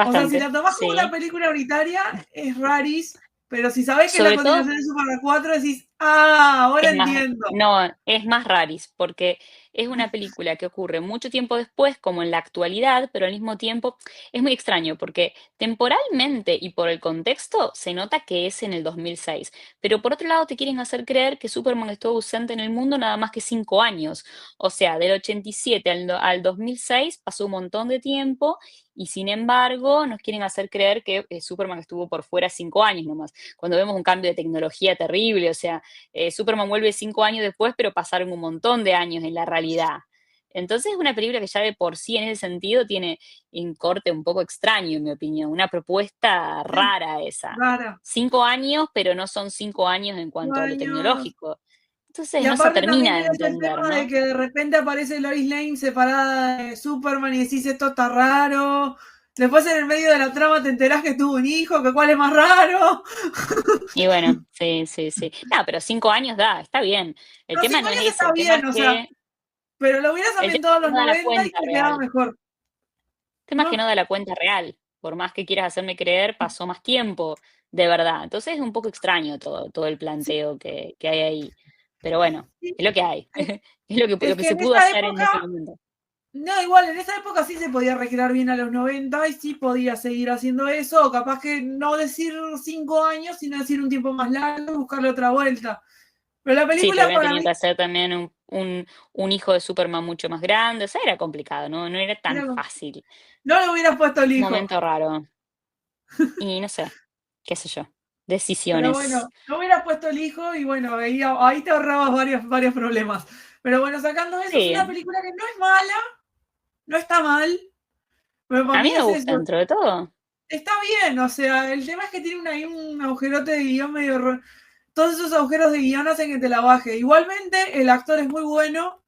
A: O sea, si
B: bastante,
A: la tomás como una
B: sí.
A: película unitaria, es raris, pero si sabés que es la
B: Sobre todo
A: continuación de Superman 4, decís, ah, ahora
B: es más,
A: entiendo.
B: no, es más raris, porque es una película que ocurre mucho tiempo después, como en la actualidad, pero al mismo tiempo es muy extraño, porque temporalmente y por el contexto se nota que es en el 2006, pero por otro lado te quieren hacer creer que Superman estuvo ausente en el mundo nada más que 5 años, o sea, del 87 al 2006 pasó un montón de tiempo y sin embargo nos quieren hacer creer que Superman estuvo por fuera 5 años nomás, cuando vemos un cambio de tecnología terrible, o sea, Superman vuelve 5 años después, pero pasaron un montón de años en la realidad. Entonces es una película que ya de por sí en ese sentido tiene un corte un poco extraño, en mi opinión, una propuesta
A: Sí,
B: rara esa.
A: rara.
B: 5 años, pero no son 5 años en cuanto a lo
A: Años.
B: tecnológico.
A: Y
B: Entonces no se
A: aparte también
B: termina de
A: tienes el
B: entender,
A: tema de
B: ¿no?
A: que de repente aparece Lois Lane separada de Superman y decís esto está raro. Después en el medio de la trama te enterás que tuvo un hijo, que cuál es más raro.
B: Y bueno, sí, sí, sí. No, pero 5 años da, está bien. El
A: Los
B: tema
A: 5
B: no es
A: años
B: ese,
A: está bien, o sea, pero lo hubieras
B: el tema
A: ambientado
B: es
A: a
B: que
A: los
B: no da la
A: 90 y
B: cuenta
A: te quedaba
B: real.
A: mejor.
B: El tema es que
A: ¿No?
B: no da la cuenta real. Por más que quieras hacerme creer, pasó más tiempo, de verdad. Entonces es un poco extraño todo el
A: Sí,
B: planteo que hay ahí. Pero bueno,
A: sí.
B: es lo que hay. Es lo
A: Es
B: que
A: que
B: se
A: en
B: pudo
A: esa
B: hacer en
A: época,
B: ese momento.
A: no, igual, en esa época sí se podía recrear bien a los 90 y sí podía seguir haciendo eso, o capaz que no decir 5 años, sino decir un tiempo más largo y buscarle otra vuelta. Pero la
B: Sí, pero
A: película
B: hubieran
A: para
B: tenido
A: mí
B: que hacer también un hijo de Superman mucho más grande. O sea, era complicado, no era tan
A: era
B: fácil.
A: no le hubieras puesto el
B: Un
A: hijo.
B: momento raro. Y no sé, qué sé yo.
A: Pero
B: Decisiones.
A: bueno, no hubieras puesto el hijo y bueno, ahí te ahorrabas varios problemas. Pero bueno, sacando eso, es una
B: Sí,
A: película que no es mala, no está mal, pero para
B: a mí
A: mí
B: me
A: es eso.
B: gusta dentro de todo.
A: Está bien, o sea, el tema es que tiene ahí un agujerote de guión medio. Todos esos agujeros de guión hacen que te la baje. Igualmente, el actor es muy bueno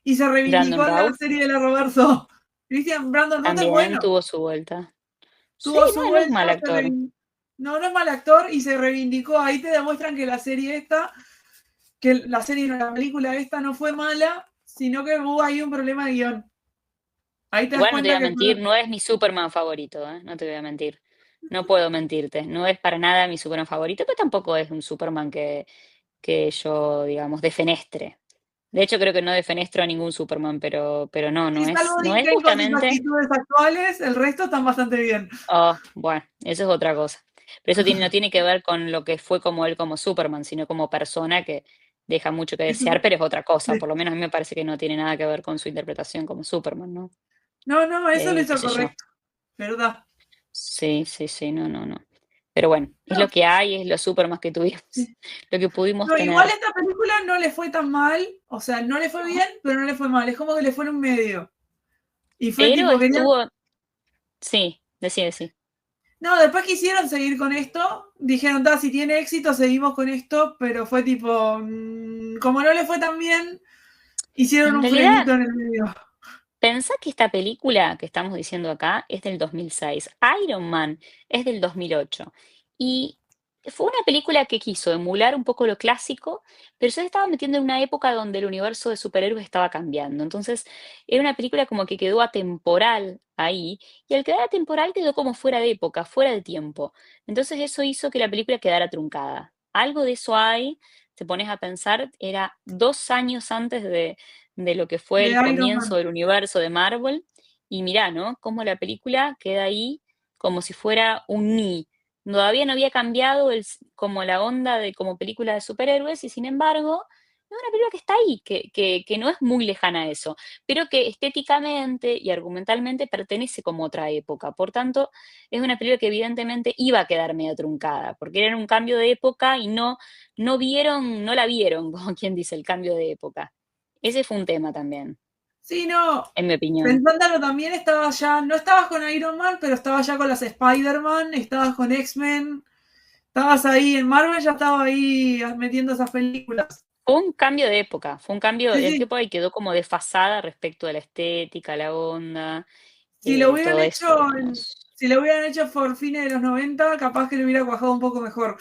A: y se reivindicó
B: Brandon
A: en la
B: Routh
A: serie de la Roberto. Christian Brandon Root es
B: también
A: bueno.
B: tuvo su vuelta. Sí,
A: Tuvo su
B: no es
A: vuelta,
B: mal actor.
A: no, no es mal actor y se reivindicó. Ahí te demuestran que la serie esta, que la serie, no, la película esta no fue mala, sino que hubo ahí un problema de guión. Ahí te das
B: Igual no te voy
A: cuenta
B: a
A: que
B: mentir, no es mi Superman favorito, ¿eh? No te voy a mentir. No puedo mentirte, no es para nada mi Superman favorito, pero tampoco es un Superman que yo, digamos, defenestre. De hecho, creo que no defenestro a ningún Superman, pero no,
A: sí, salvo
B: no
A: Dean
B: es
A: Cain con sus
B: justamente.
A: actitudes actuales, el resto están bastante bien.
B: Oh, bueno, eso es otra cosa. Pero eso no tiene que ver con lo que fue como él como Superman, sino como persona que deja mucho que desear, pero es otra cosa.
A: Sí.
B: Por lo menos a mí me parece que no tiene nada que ver con su interpretación como Superman, ¿no?
A: No, no, eso lo
B: Qué
A: hizo
B: sé yo.
A: correcto, ¿verdad?
B: Sí, sí, sí, no, no, no. Pero bueno, es
A: No,
B: lo que hay, es lo Superman que tuvimos,
A: sí.
B: lo que pudimos
A: No, igual
B: tener.
A: esta película no le fue tan mal, o sea, no le fue
B: No.
A: bien, pero no le fue mal, es como que le fue en un medio. Y fue
B: Pero
A: tipo, querían.
B: estuvo, sí, decía, sí.
A: No, después quisieron seguir con esto, dijeron, si tiene éxito, seguimos con esto, pero fue tipo, como no le fue tan bien, hicieron
B: En
A: un
B: realidad,
A: frenito en el medio.
B: pensá que esta película que estamos diciendo acá es del 2006. Iron Man es del 2008. Y fue una película que quiso emular un poco lo clásico, pero se estaba metiendo en una época donde el universo de superhéroes estaba cambiando. Entonces, era una película como que quedó atemporal ahí, y al quedar atemporal quedó como fuera de época, fuera de tiempo. Entonces, eso hizo que la película quedara truncada. Algo de eso hay, te pones a pensar, era 2 años antes de lo que fue
A: De
B: el
A: Iron
B: comienzo
A: Man.
B: del universo de Marvel. Y mirá, ¿no? Cómo la película queda ahí como si fuera un ni. Todavía no había cambiado como la onda de como película de superhéroes y sin embargo es una película que está ahí, que no es muy lejana a eso, pero que estéticamente y argumentalmente pertenece como a otra época. Por tanto, es una película que evidentemente iba a quedar medio truncada, porque era un cambio de época y no la vieron, como quien dice, el cambio de época. Ese fue un tema también,
A: Sí, no,
B: en mi opinión.
A: pensándolo también estaba ya, no estabas con Iron Man, pero estabas ya con las Spider-Man, estabas con X-Men, estabas ahí en Marvel, ya estaba ahí metiendo esas películas.
B: Fue un cambio de época, fue un cambio
A: Sí,
B: de
A: sí,
B: época y quedó como desfasada respecto de la estética, la onda,
A: si lo hubieran
B: todo
A: hecho,
B: eso, digamos.
A: si lo hubieran hecho por fines de los 90, capaz que le hubiera cuajado un poco mejor.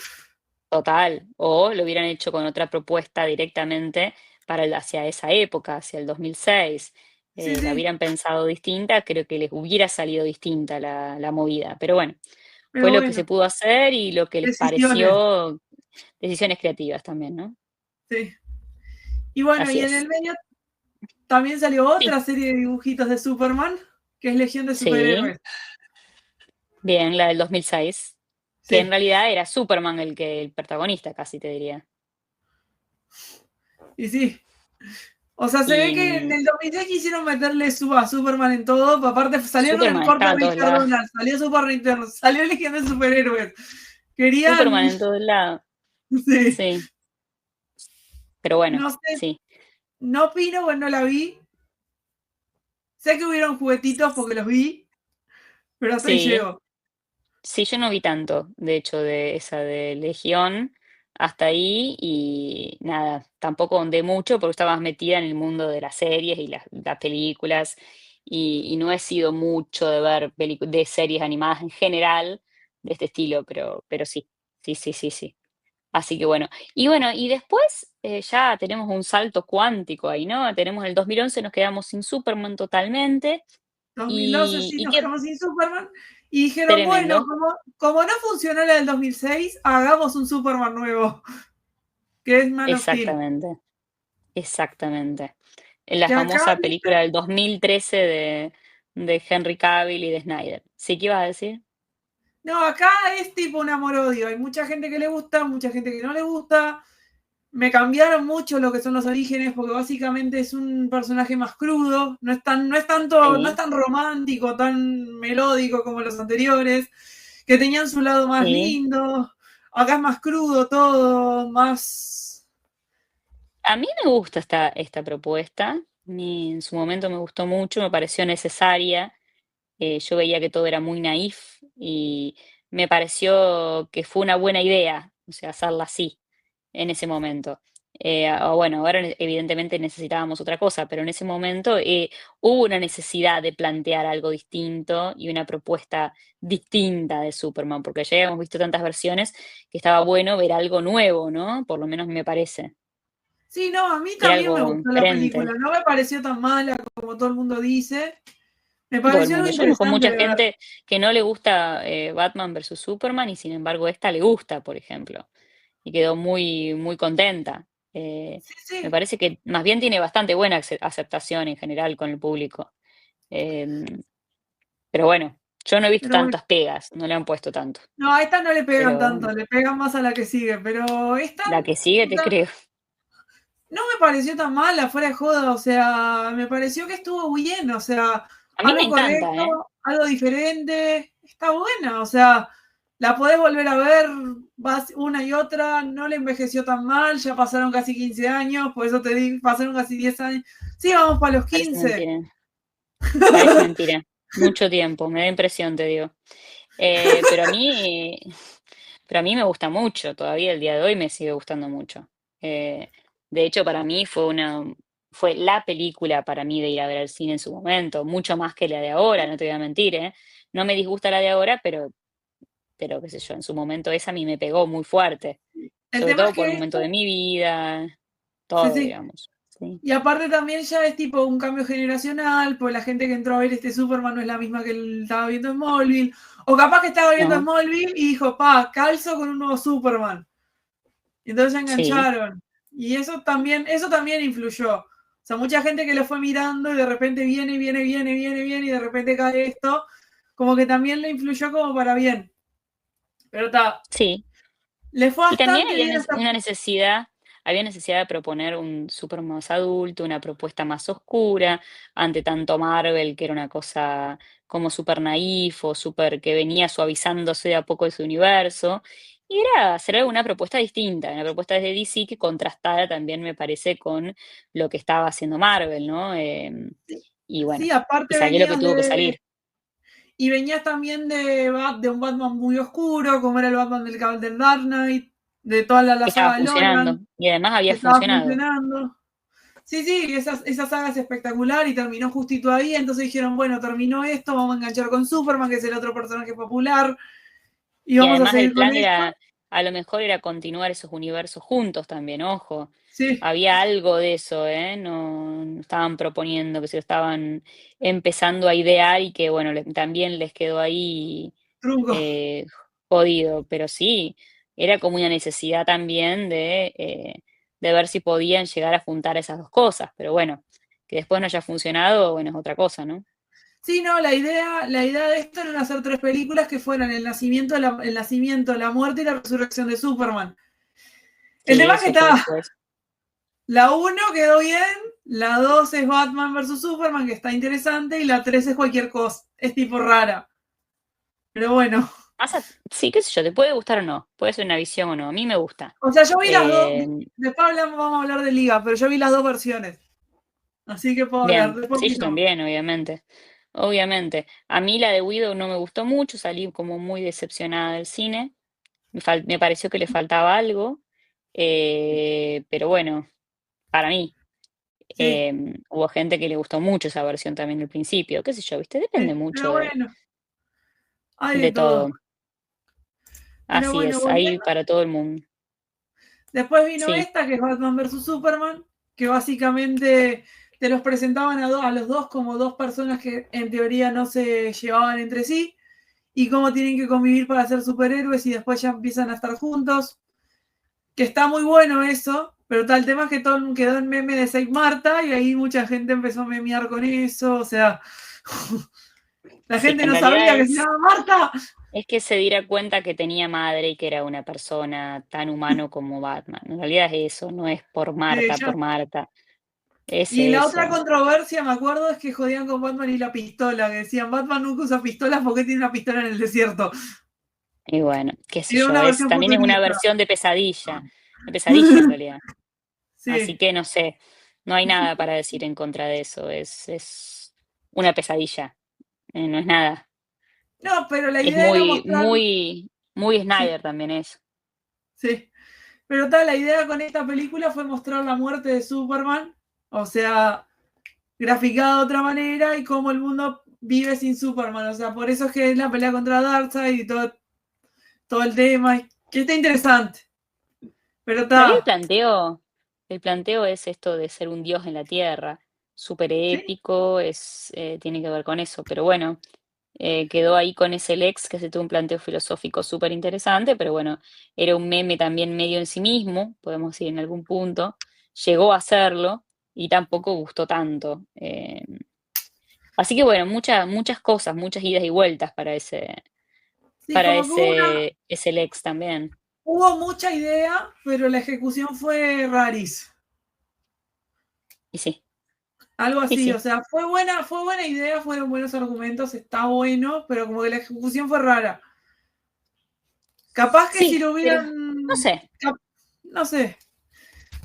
B: Total, o lo hubieran hecho con otra propuesta directamente hacia esa época, hacia el 2006.
A: Sí,
B: La
A: sí,
B: hubieran pensado distinta, creo que les hubiera salido distinta la movida. Pero bueno, fue
A: pero
B: lo que se
A: bueno,
B: pudo hacer y lo que les
A: decisiones,
B: pareció, decisiones creativas también, ¿no?
A: sí. Y bueno,
B: Así
A: y en
B: es.
A: el medio también salió
B: Sí,
A: otra serie de dibujitos de Superman, que es Legión de
B: sí,
A: Superhéroes.
B: bien, la del 2006, que en
A: Sí,
B: realidad era Superman el protagonista, casi te diría.
A: y sí. O sea, se ve
B: Y
A: que en el 2010 quisieron meterle a Superman en todo. Aparte, salieron en el
B: Superman
A: corto
B: estaba
A: de
B: en todos
A: Richard
B: lados.
A: Donald, salió Super Nintendo, salió Legión de Superhéroes.
B: Superman
A: Querían,
B: en todos lados.
A: sí,
B: Sí, pero bueno,
A: no sé,
B: sí.
A: no opino, bueno, no la vi. Sé que hubieron juguetitos porque los vi, pero hasta ahí
B: Sí,
A: llego.
B: sí, yo no vi tanto, de hecho, de esa de Legión hasta ahí y nada, tampoco ondé mucho porque estaba más metida en el mundo de las series y las películas y no he sido mucho de ver de series animadas en general de este estilo, pero sí, sí, sí, sí, sí. Así que bueno, y después ya tenemos un salto cuántico ahí, ¿no? Tenemos el 2011, nos quedamos sin Superman totalmente
A: 2012 sí,
B: y
A: nos
B: qué
A: quedamos sin Superman. Y dijeron, bueno,
B: tremendo.
A: como no funcionó la del 2006, hagamos un Superman nuevo, que es Man of Steel.
B: Exactamente, exactamente. En la
A: Que acá,
B: famosa
A: viste,
B: película del 2013 de Henry Cavill y de Snyder. ¿Sí qué ibas a decir?
A: no, acá es tipo un amor-odio. Hay mucha gente que le gusta, mucha gente que no le gusta. Me cambiaron mucho lo que son los orígenes, porque básicamente es un personaje más crudo, no es
B: Sí,
A: tan romántico, tan melódico como los anteriores, que tenían su lado más
B: sí.
A: lindo. Acá es más crudo todo, más.
B: A mí me gusta esta propuesta. En su momento me gustó mucho, me pareció necesaria. Yo veía que todo era muy naif y me pareció que fue una buena idea, o sea, hacerla así en ese momento. Bueno, ahora evidentemente necesitábamos otra cosa, pero en ese momento hubo una necesidad de plantear algo distinto y una propuesta distinta de Superman, porque ya habíamos visto tantas versiones que estaba bueno ver algo nuevo, ¿no? Por lo menos me parece.
A: Sí, no, a mí
B: Era
A: también me
B: algo
A: gustó la película.
B: diferente.
A: No me pareció tan mala como todo el mundo dice. Me
B: Todo el
A: pareció algo
B: mundo. Yo conozco
A: interesante
B: mucha
A: de ver.
B: gente que no le gusta Batman versus Superman y sin embargo esta le gusta, por ejemplo, y quedó muy, muy contenta.
A: Sí,
B: Me
A: sí.
B: parece que más bien tiene bastante buena aceptación en general con el público. Em, pero bueno, yo no he visto
A: Pero bueno.
B: tantas pegas, no le han puesto tanto.
A: No, a esta no le pegan
B: Pero
A: tanto, le pegan más a la que sigue. Pero esta,
B: la que sigue
A: o
B: te
A: sea,
B: creo.
A: no me pareció tan mala, fuera de joda. O sea, me pareció que estuvo bien. O sea,
B: A mí me
A: algo
B: encanta,
A: correcto,
B: ¿eh?
A: algo diferente. Está buena. O sea, la podés volver a ver, vas una y otra, no le envejeció tan mal, ya pasaron casi 15 años, por eso te digo, pasaron casi 10 años. Sí, vamos para los
B: Parece
A: 15.
B: mentira. Parece mentira. Mucho tiempo, me da impresión, te digo. Eh, pero a mí, pero a mí me gusta mucho, todavía el día de hoy me sigue gustando mucho. De hecho, para mí fue la película para mí de ir a ver al cine en su momento, mucho más que la de ahora, no te voy a mentir, ¿eh? No me disgusta la de ahora, pero qué sé yo, en su momento esa a mí me pegó muy fuerte,
A: El
B: sobre
A: tema
B: todo
A: es
B: por el
A: que
B: momento de mi vida,
A: sí,
B: todo,
A: sí.
B: digamos. Sí.
A: Y aparte también ya es tipo un cambio generacional, pues la gente que entró a ver este Superman no es la misma que él estaba viendo en Smallville. O capaz que estaba viendo
B: No,
A: Smallville y dijo, pa, calzo con un nuevo Superman. Y entonces se
B: sí,
A: engancharon. Y eso también influyó. O sea, mucha gente que lo fue mirando y de repente viene y de repente cae esto, como que también le influyó como para bien. Pero está,
B: sí.
A: le fue
B: Y también
A: bastante bien hasta...
B: había necesidad de proponer un súper más adulto, una propuesta más oscura, ante tanto Marvel, que era una cosa como súper naif o súper que venía suavizándose de a poco de su universo. Y era hacer una propuesta distinta, una propuesta desde DC que contrastara también, me parece, con lo que estaba haciendo Marvel, ¿no? Y bueno,
A: Sí,
B: y
A: aparte
B: salió lo que
A: venías
B: tuvo que
A: de...
B: salir.
A: Y venías también de un Batman muy oscuro, como era el Batman del Dark Knight, de toda la
B: Que estaba
A: saga de
B: funcionando.
A: Nolan,
B: Y además
A: que
B: había
A: estaba
B: funcionado.
A: funcionando. Sí, sí, esa saga es espectacular y terminó justito ahí, entonces dijeron, bueno, terminó esto, vamos a enganchar con Superman, que es el otro personaje popular, y
B: Y
A: vamos a
B: además el
A: seguir con
B: plan
A: esto.
B: era, a lo mejor era continuar esos universos juntos también, ojo.
A: Sí,
B: Había algo de eso, ¿eh? No estaban proponiendo, que se lo estaban empezando a idear y que, bueno, también les quedó ahí
A: trunco.
B: eh, jodido. Pero sí, era como una necesidad también de ver si podían llegar a juntar esas dos cosas. Pero bueno, que después no haya funcionado, bueno, es otra cosa, ¿no?
A: Sí, no, la idea de esto era hacer tres películas que fueran el nacimiento, la muerte y la resurrección de Superman. El
B: Sí,
A: tema es que
B: eso fue
A: está,
B: después.
A: la uno quedó bien, la 2 es Batman versus Superman, que está interesante, y la 3 es cualquier cosa, es tipo rara. Pero bueno,
B: Sí, qué sé yo, te puede gustar o no, puede ser una visión o no, a mí me gusta.
A: o sea, yo vi las dos,
B: Eh,
A: después vamos a hablar de Liga, pero yo vi las dos versiones, así que puedo hablar,
B: bien,
A: después
B: sí, yo
A: opinamos.
B: también, obviamente. Obviamente. A mí la de Widow no me gustó mucho, salí como muy decepcionada del cine. Me pareció que le faltaba algo, pero bueno, para mí.
A: Sí,
B: Hubo gente que le gustó mucho esa versión también al principio, qué sé yo, ¿viste? Depende
A: sí,
B: mucho
A: pero bueno, hay de
B: de
A: todo.
B: todo.
A: Pero
B: Así
A: bueno,
B: es, hay
A: volviendo,
B: para todo el mundo.
A: después vino
B: Sí,
A: esta, que es Batman versus Superman, que básicamente te los presentaban a los dos como dos personas que en teoría no se llevaban entre sí, y cómo tienen que convivir para ser superhéroes y después ya empiezan a estar juntos, que está muy bueno eso, pero tal tema es que todo quedó en meme de Save Marta y ahí mucha gente empezó a memear con eso, o sea, la
B: sí,
A: gente
B: en
A: no
B: realidad
A: sabía que se
B: es
A: llama Marta.
B: Es que se diera cuenta que tenía madre y que era una persona tan humano como Batman. En realidad es eso, no es por
A: Ya.
B: Marta, es
A: Y la otra
B: eso.
A: controversia, me acuerdo, es que jodían con Batman y la pistola, que decían, Batman nunca usa pistolas porque tiene una pistola en el desierto.
B: Y bueno, qué sé
A: Era
B: yo,
A: una versión
B: también es una
A: futurista.
B: versión de pesadilla en realidad. Así
A: Sí.
B: que no sé, no hay nada para decir en contra de eso, es una pesadilla, no es nada.
A: No, pero la
B: Es
A: idea era
B: muy,
A: mostrar,
B: muy, muy
A: sí,
B: Snyder también es.
A: sí. Pero tal, la idea con esta película fue mostrar la muerte de Superman, o sea, graficada de otra manera y cómo el mundo vive sin Superman. O sea, por eso es que es la pelea contra Darkseid y todo el tema, que está interesante. Pero
B: Para mí el
A: está,
B: planteo. el planteo es esto de ser un dios en la tierra, súper
A: ¿Sí?
B: épico, tiene que ver con eso, pero bueno, quedó ahí con ese Lex que se tuvo un planteo filosófico súper interesante, pero bueno, era un meme también medio en sí mismo, podemos decir en algún punto, llegó a serlo y tampoco gustó tanto. Así que bueno, muchas cosas, muchas idas y vueltas
A: Sí,
B: para
A: como que
B: ese Lex también.
A: hubo mucha idea, pero la ejecución fue raris.
B: Y sí,
A: Algo
B: y
A: así, o
B: sí.
A: sea, fue buena idea, fueron buenos argumentos, está bueno, pero como que la ejecución fue rara. Capaz que si
B: Sí,
A: lo
B: pero no
A: hubieran,
B: sé.
A: no sé,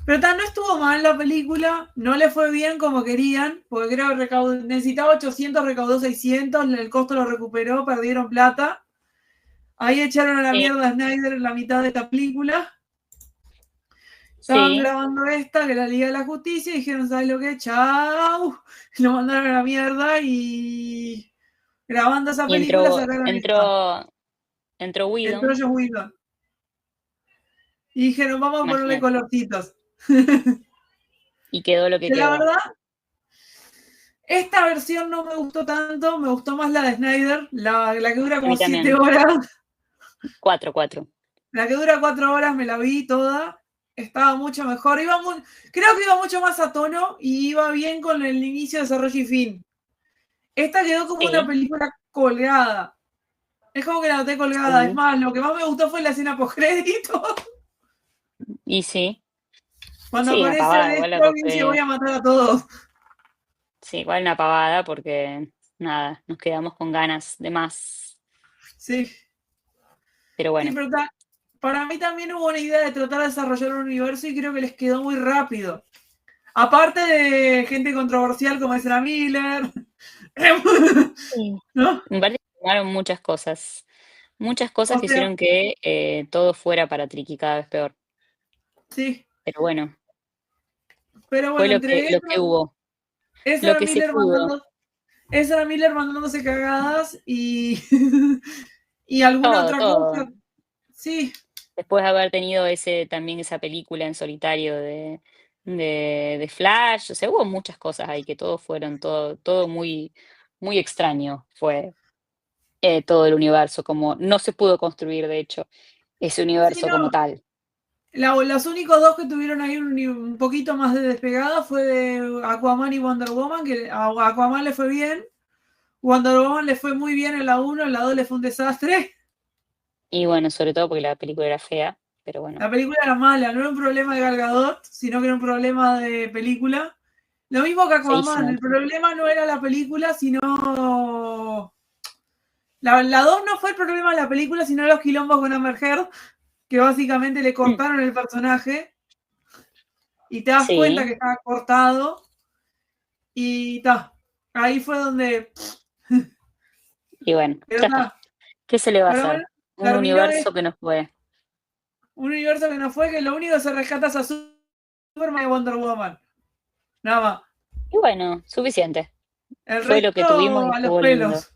A: pero no estuvo mal la película, no le fue bien como querían, porque creo que necesitaba 800, recaudó 600, el costo lo recuperó, perdieron plata. Ahí echaron a la
B: Sí,
A: mierda a Snyder en la mitad de esta película. Estaban
B: sí.
A: grabando esta, que era la Liga de la Justicia, y dijeron, ¿sabes lo que? Chau. Lo mandaron a la mierda y grabando esa
B: Y
A: película sacaron esta.
B: entró
A: Entró
B: Whedon
A: Joss Whedon. Y dijeron, vamos a ponerle
B: imagínate.
A: colorcitos.
B: Y quedó lo que
A: Que la
B: quedó.
A: verdad, esta versión no me gustó tanto, me gustó más la de Snyder, la que dura
B: A mí
A: como 7
B: también.
A: horas.
B: Cuatro.
A: La que dura 4 horas me la vi toda. Estaba mucho mejor. Creo que iba mucho más a tono y iba bien con el inicio, desarrollo y fin. Esta quedó como una
B: Sí,
A: película colgada. Es como que la noté colgada. Es
B: sí.
A: más, lo que más me gustó fue la escena post-crédito.
B: Y sí.
A: Cuando
B: Sí, una
A: aparece
B: pavada, igual la
A: Deathstroke y dice voy
B: postre.
A: a matar a todos.
B: Sí, igual una pavada porque nada, nos quedamos con ganas de más.
A: Sí,
B: Pero
A: sí,
B: bueno,
A: pero para mí también hubo una idea de tratar de desarrollar un universo y creo que les quedó muy rápido. Aparte de gente controversial como Ezra Miller,
B: sí.
A: ¿no?
B: Me parece que tomaron muchas cosas
A: O
B: que
A: sea,
B: hicieron que todo fuera para Triki cada vez peor.
A: sí.
B: Pero bueno,
A: Pero
B: fue
A: bueno, entre
B: lo que hubo, lo
A: Ezra
B: que se
A: Miller
B: pudo.
A: mandándose cagadas y, y alguna
B: Todo,
A: otra
B: todo.
A: cosa. Sí,
B: Después de haber tenido también esa película en solitario de Flash, o sea, hubo muchas cosas ahí que todo muy extraño fue todo el universo, como no se pudo construir, de hecho, ese
A: sí,
B: universo como
A: no.
B: tal.
A: Los únicos dos que tuvieron ahí un poquito más de despegada fue de Aquaman y Wonder Woman, que a Aquaman le fue bien, Wonder Woman le fue muy bien en la uno, en la 2 le fue un desastre.
B: Y bueno, sobre todo porque la película era fea, pero bueno,
A: La película era mala, no era un problema de Gal Gadot, sino que era un problema de película. Lo mismo que Aquaman,
B: feísima.
A: el problema no era la película, sino la 2 no fue el problema de la película, sino los quilombos con Amber Heard, que básicamente le
B: Mm,
A: cortaron el personaje y te das cuenta
B: sí,
A: que estaba cortado y ta. Ahí fue donde.
B: y bueno,
A: Pero
B: ya está.
A: ta.
B: ¿Qué se le va a
A: Pero
B: hacer?
A: bueno,
B: Un
A: terminó
B: universo que no fue.
A: un universo que no fue, que lo único que se rescata es a Superman y Wonder Woman. Nada más.
B: Y bueno, suficiente.
A: El
B: Fue lo que tuvimos y
A: resto a los
B: estuvo lindo.
A: pelos.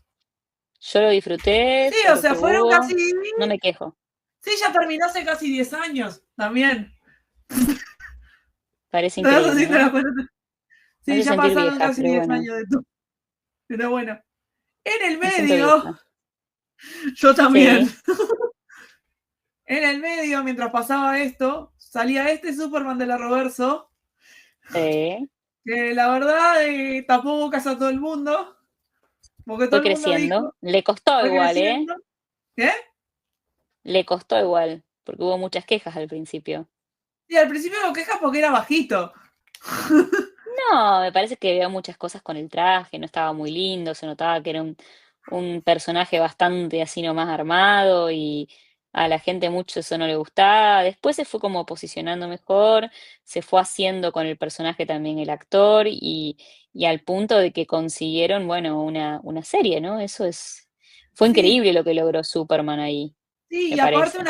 B: Yo lo disfruté,
A: Sí,
B: fue
A: o
B: lo
A: sea,
B: que
A: fueron
B: hubo,
A: casi.
B: no me quejo.
A: Sí, ya terminó hace casi 10 años también.
B: Parece
A: No sé
B: increíble,
A: si te
B: ¿no?
A: das cuenta.
B: Me
A: Sí,
B: hace
A: ya
B: sentir
A: pasaron
B: vieja,
A: casi
B: pero
A: 10
B: bueno,
A: años de todo. Pero bueno, en el
B: me siento
A: medio,
B: vieja.
A: yo también.
B: Sí,
A: En el medio, mientras pasaba esto, salía este Superman de la Roverso,
B: sí.
A: que la verdad tapó bocas a todo el mundo, porque todo
B: Fue
A: el mundo
B: creciendo.
A: dijo,
B: Le costó
A: fue
B: igual, ¿eh?
A: creciendo. ¿Qué?
B: Le costó igual, porque hubo muchas quejas al principio.
A: Y al principio hubo quejas porque era bajito.
B: No, me parece que había muchas cosas con el traje, no estaba muy lindo, se notaba que era un personaje bastante así nomás armado y a la gente mucho eso no le gustaba. Después se fue como posicionando mejor, se fue haciendo con el personaje también el actor y al punto de que consiguieron, bueno, una serie, ¿no? Fue
A: Sí,
B: increíble lo que logró Superman ahí,
A: sí,
B: me
A: y aparte
B: parece.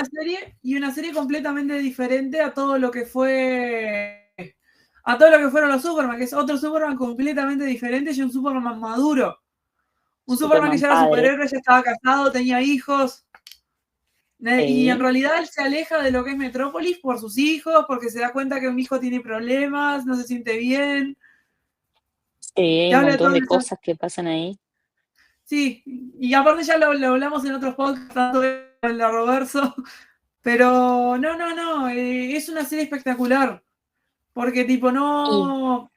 A: una serie completamente diferente a todo lo que fue, a todo lo que fueron los Superman, que es otro Superman completamente diferente y un Superman maduro. Un Superman que
B: Superman
A: ya era
B: padre.
A: superhéroe, ya estaba casado, tenía hijos. Y en
B: Sí,
A: realidad él se aleja de lo que es Metrópolis por sus hijos, porque se da cuenta que un hijo tiene problemas, no se siente bien.
B: sí, hay
A: Te
B: un
A: habla de
B: montón
A: todo
B: de
A: eso.
B: cosas que pasan ahí.
A: Sí, y aparte ya lo hablamos en otros podcasts, tanto en la Roverso, pero no, es una serie espectacular, porque tipo
B: Y
A: no,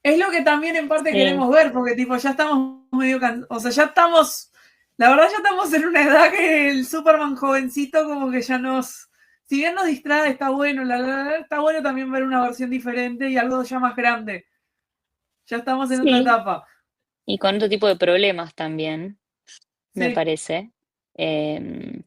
A: es lo que también en parte
B: sí,
A: queremos ver, porque tipo ya estamos medio o sea, ya estamos, la verdad ya estamos en una edad que el Superman jovencito como que ya nos, si bien nos distrae, está bueno, está bueno también ver una versión diferente y algo ya más grande, ya estamos en otra
B: sí,
A: etapa,
B: y con otro tipo de problemas también, me
A: sí.
B: parece, em,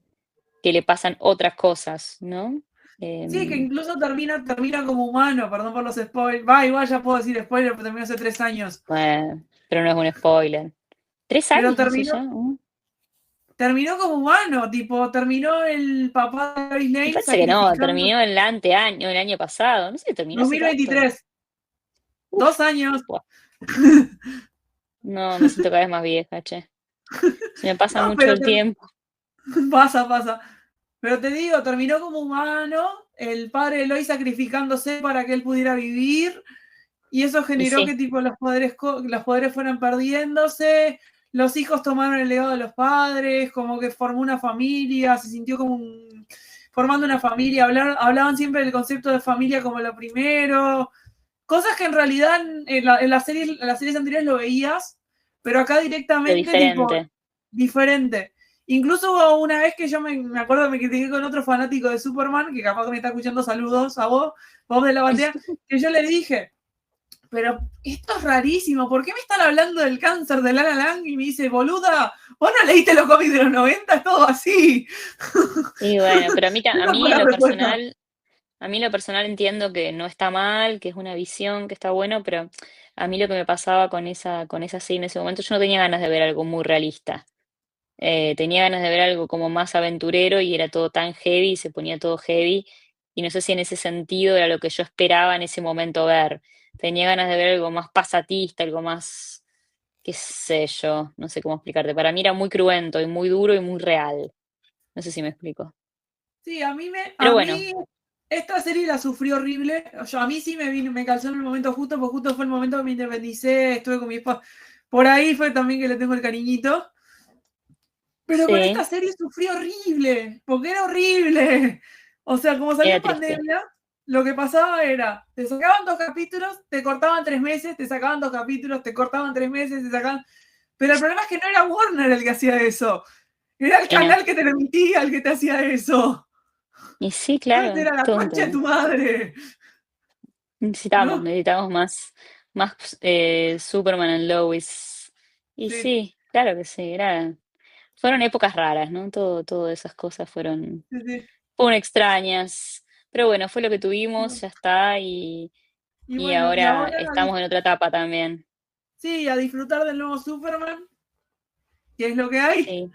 B: que le pasan otras cosas, ¿no?
A: Sí, que
B: Em,
A: incluso termina como humano, perdón por los spoilers. Va, igual ya puedo decir spoiler, pero terminó hace 3 años.
B: pero no es un spoiler. ¿Tres
A: Pero
B: años hace ya?
A: terminó como humano, tipo, terminó el papá de Lois
B: Me
A: Lane
B: parece que no,
A: sacrificando
B: terminó el anteaño, el año pasado. No sé, terminó hace tanto.
A: 2023,
B: Uf,
A: 2 años.
B: buah, no, me siento cada vez más vieja, che. Se me pasa
A: No,
B: mucho
A: pero
B: el tiempo.
A: pasa. Pero te digo, terminó como humano, el padre de Lois sacrificándose para que él pudiera vivir. Y eso
B: Y
A: generó que
B: sí,
A: tipo los poderes fueran perdiéndose, los hijos tomaron el legado de los padres, como que formó una familia, se sintió como formando una familia, hablaban siempre del concepto de familia como lo primero, cosas que en realidad en las series anteriores lo veías, pero acá
B: lo
A: directamente tipo
B: diferente.
A: diferente. Incluso hubo una vez que yo me acuerdo que me critiqué con otro fanático de Superman, que capaz que me está escuchando, saludos a vos de la batea, que yo le dije, pero esto es rarísimo, ¿por qué me están hablando del cáncer de Lana Lang? Y me dice, boluda, vos no leíste los cómics de los 90, es todo así.
B: Y bueno, pero a mí, a
A: Esa
B: mí
A: fue
B: en
A: la
B: lo
A: respuesta.
B: personal, a mí en lo personal entiendo que no está mal, que es una visión, que está bueno, pero a mí lo que me pasaba con esa serie en ese momento, yo no tenía ganas de ver algo muy realista. Tenía ganas de ver algo como más aventurero y era todo tan heavy, se ponía todo heavy, y no sé si en ese sentido era lo que yo esperaba en ese momento ver. Tenía ganas de ver algo más pasatista, algo más, qué sé yo, no sé cómo explicarte. Para mí era muy cruento y muy duro y muy real. No sé si me explico.
A: Sí,
B: Pero
A: a
B: bueno,
A: mí esta serie la sufrí horrible. A mí sí me calzó en el momento justo, porque justo fue el momento que me independicé, estuve con mi esposa. Por ahí fue también que le tengo el cariñito. Pero con esta
B: sí,
A: serie sufrí horrible, porque era horrible. O sea, como salió
B: era
A: en
B: triste.
A: pandemia, lo que pasaba era, te sacaban 2 capítulos, te cortaban 3 meses, te sacaban 2 capítulos, te cortaban 3 meses, te sacaban... Pero el problema es que no era Warner el que hacía eso. Era el
B: Y no.
A: canal que te lo emitía el que te hacía eso.
B: Y sí,
A: Entonces
B: claro,
A: era la
B: todo un
A: concha de
B: tema.
A: tu madre.
B: Necesitamos,
A: ¿No?
B: necesitamos más Superman and Lois. Y
A: Sí,
B: sí, claro que sí, fueron épocas raras, ¿no? Todas esas cosas
A: sí, sí.
B: fueron extrañas. Pero bueno, fue lo que tuvimos, ya está,
A: Y
B: y
A: bueno, y
B: ahora
A: ahora
B: estamos en otra etapa también.
A: sí, a disfrutar del nuevo Superman, que es lo que hay,
B: Sí,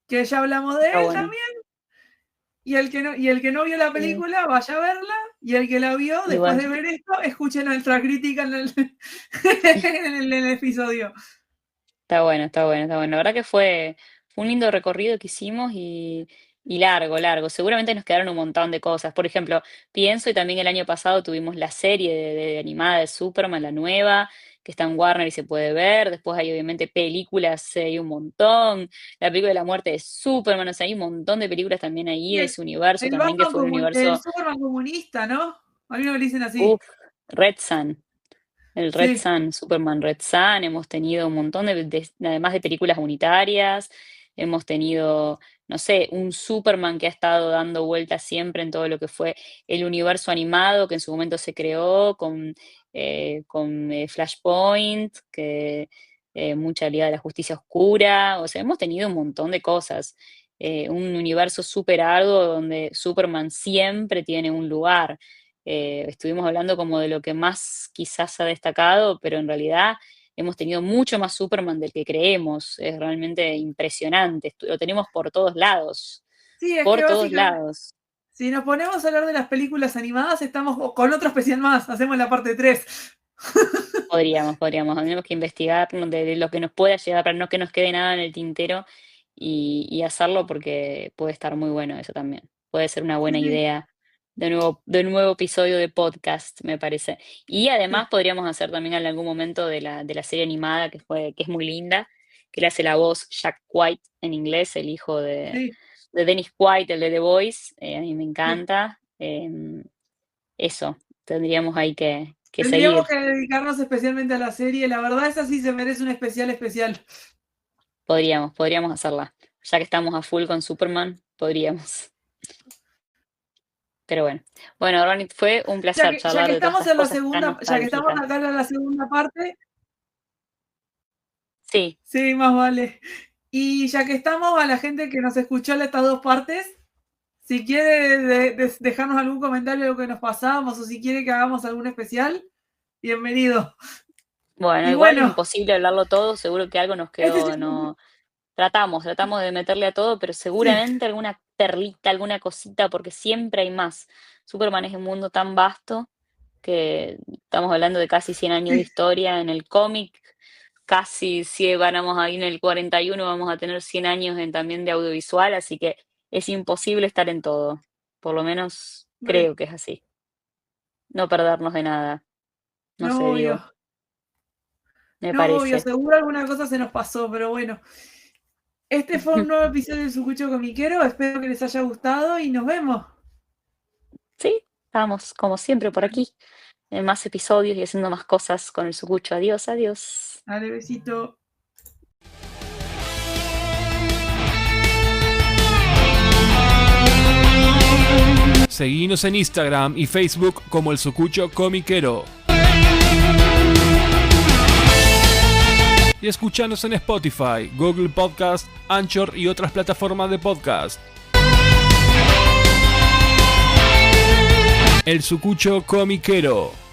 A: que ya hablamos de
B: está
A: él
B: bueno.
A: también. Y el que no vio la
B: Sí,
A: película, vaya a verla. Y el que la vio, después
B: igual.
A: de ver esto, escuche nuestra crítica en el episodio.
B: Está bueno, está bueno, está bueno. La verdad que fue un lindo recorrido que hicimos y largo, largo. Seguramente nos quedaron un montón de cosas. Por ejemplo, pienso y también el año pasado tuvimos la serie de animada de Superman, la nueva, que está en Warner y se puede ver. Después hay obviamente películas, hay un montón. La película de la muerte de Superman, o sea, hay un montón de películas también ahí
A: Y
B: de ese universo también, que fue un
A: el
B: universo,
A: Superman comunista, ¿no? A mí me lo dicen así.
B: uff, Red Sun. El Red
A: Sí,
B: Sun, Superman Red Sun, hemos tenido un montón además de películas unitarias, hemos tenido, no sé, un Superman que ha estado dando vueltas siempre en todo lo que fue el universo animado que en su momento se creó con Flashpoint, que mucha Liga de la Justicia Oscura, o sea, hemos tenido un montón de cosas. Un universo súper arduo donde Superman siempre tiene un lugar. Estuvimos hablando como de lo que más quizás ha destacado, pero en realidad hemos tenido mucho más Superman del que creemos. Es realmente impresionante. Lo tenemos por todos lados,
A: sí, es que
B: por todos
A: básicamente,
B: lados.
A: si nos ponemos a hablar de las películas animadas, estamos con otro especial más, hacemos la parte 3.
B: Podríamos, tenemos que investigar de lo que nos pueda llegar para no que nos quede nada en el tintero y hacerlo porque puede estar muy bueno eso también. Puede ser una
A: Sí,
B: buena
A: sí,
B: idea de nuevo episodio de podcast, me parece. Y además
A: sí,
B: podríamos hacer también en algún momento de la serie animada que es muy linda, que le hace la voz Jack White en inglés, el hijo
A: sí,
B: de Dennis White, el de The Voice. A mí me
A: sí.
B: encanta. Eso, tendríamos ahí que
A: Tendríamos
B: seguir.
A: que dedicarnos especialmente a la serie. La verdad, esa sí se merece un especial especial.
B: Podríamos hacerla. Ya que estamos a full con Superman, podríamos. Pero bueno. Bueno, Ronit, fue un placer
A: Ya
B: charlar
A: que
B: de todas
A: estamos
B: estas
A: en la
B: cosas tan
A: segunda, ya que estamos
B: nostálgicas.
A: acá en la segunda parte,
B: Sí,
A: sí, más vale. Y ya que estamos, a la gente que nos escuchó en estas dos partes, si quiere dejarnos algún comentario de lo que nos pasamos o si quiere que hagamos algún especial, bienvenido.
B: bueno,
A: Y
B: igual
A: bueno,
B: imposible hablarlo todo, seguro que algo nos
A: este sí,
B: quedó, no. Tratamos de meterle a todo, pero
A: sí,
B: seguramente alguna perlita, alguna cosita, porque siempre hay más. Superman es un mundo tan vasto que estamos hablando de casi 100 años de
A: sí,
B: historia en el cómic, casi si ganamos ahí en el 41 vamos a tener 100 años también de audiovisual, así que es imposible estar en todo. Por lo menos
A: bueno,
B: creo que es así. No perdernos de nada, no sé,
A: no obvio,
B: digo, me
A: no obvio,
B: parece.
A: seguro alguna cosa se nos pasó, pero bueno. Este fue un nuevo episodio de Sucucho Comiquero, espero que les haya gustado y nos vemos.
B: Sí, estamos como siempre por aquí, en más episodios y haciendo más cosas con el sucucho. Adiós, adiós.
A: Dale, besito.
C: Seguinos en Instagram y Facebook como El Sucucho Comiquero. Y escuchanos en Spotify, Google Podcast, Anchor y otras plataformas de podcast. El Sucucho Comiquero.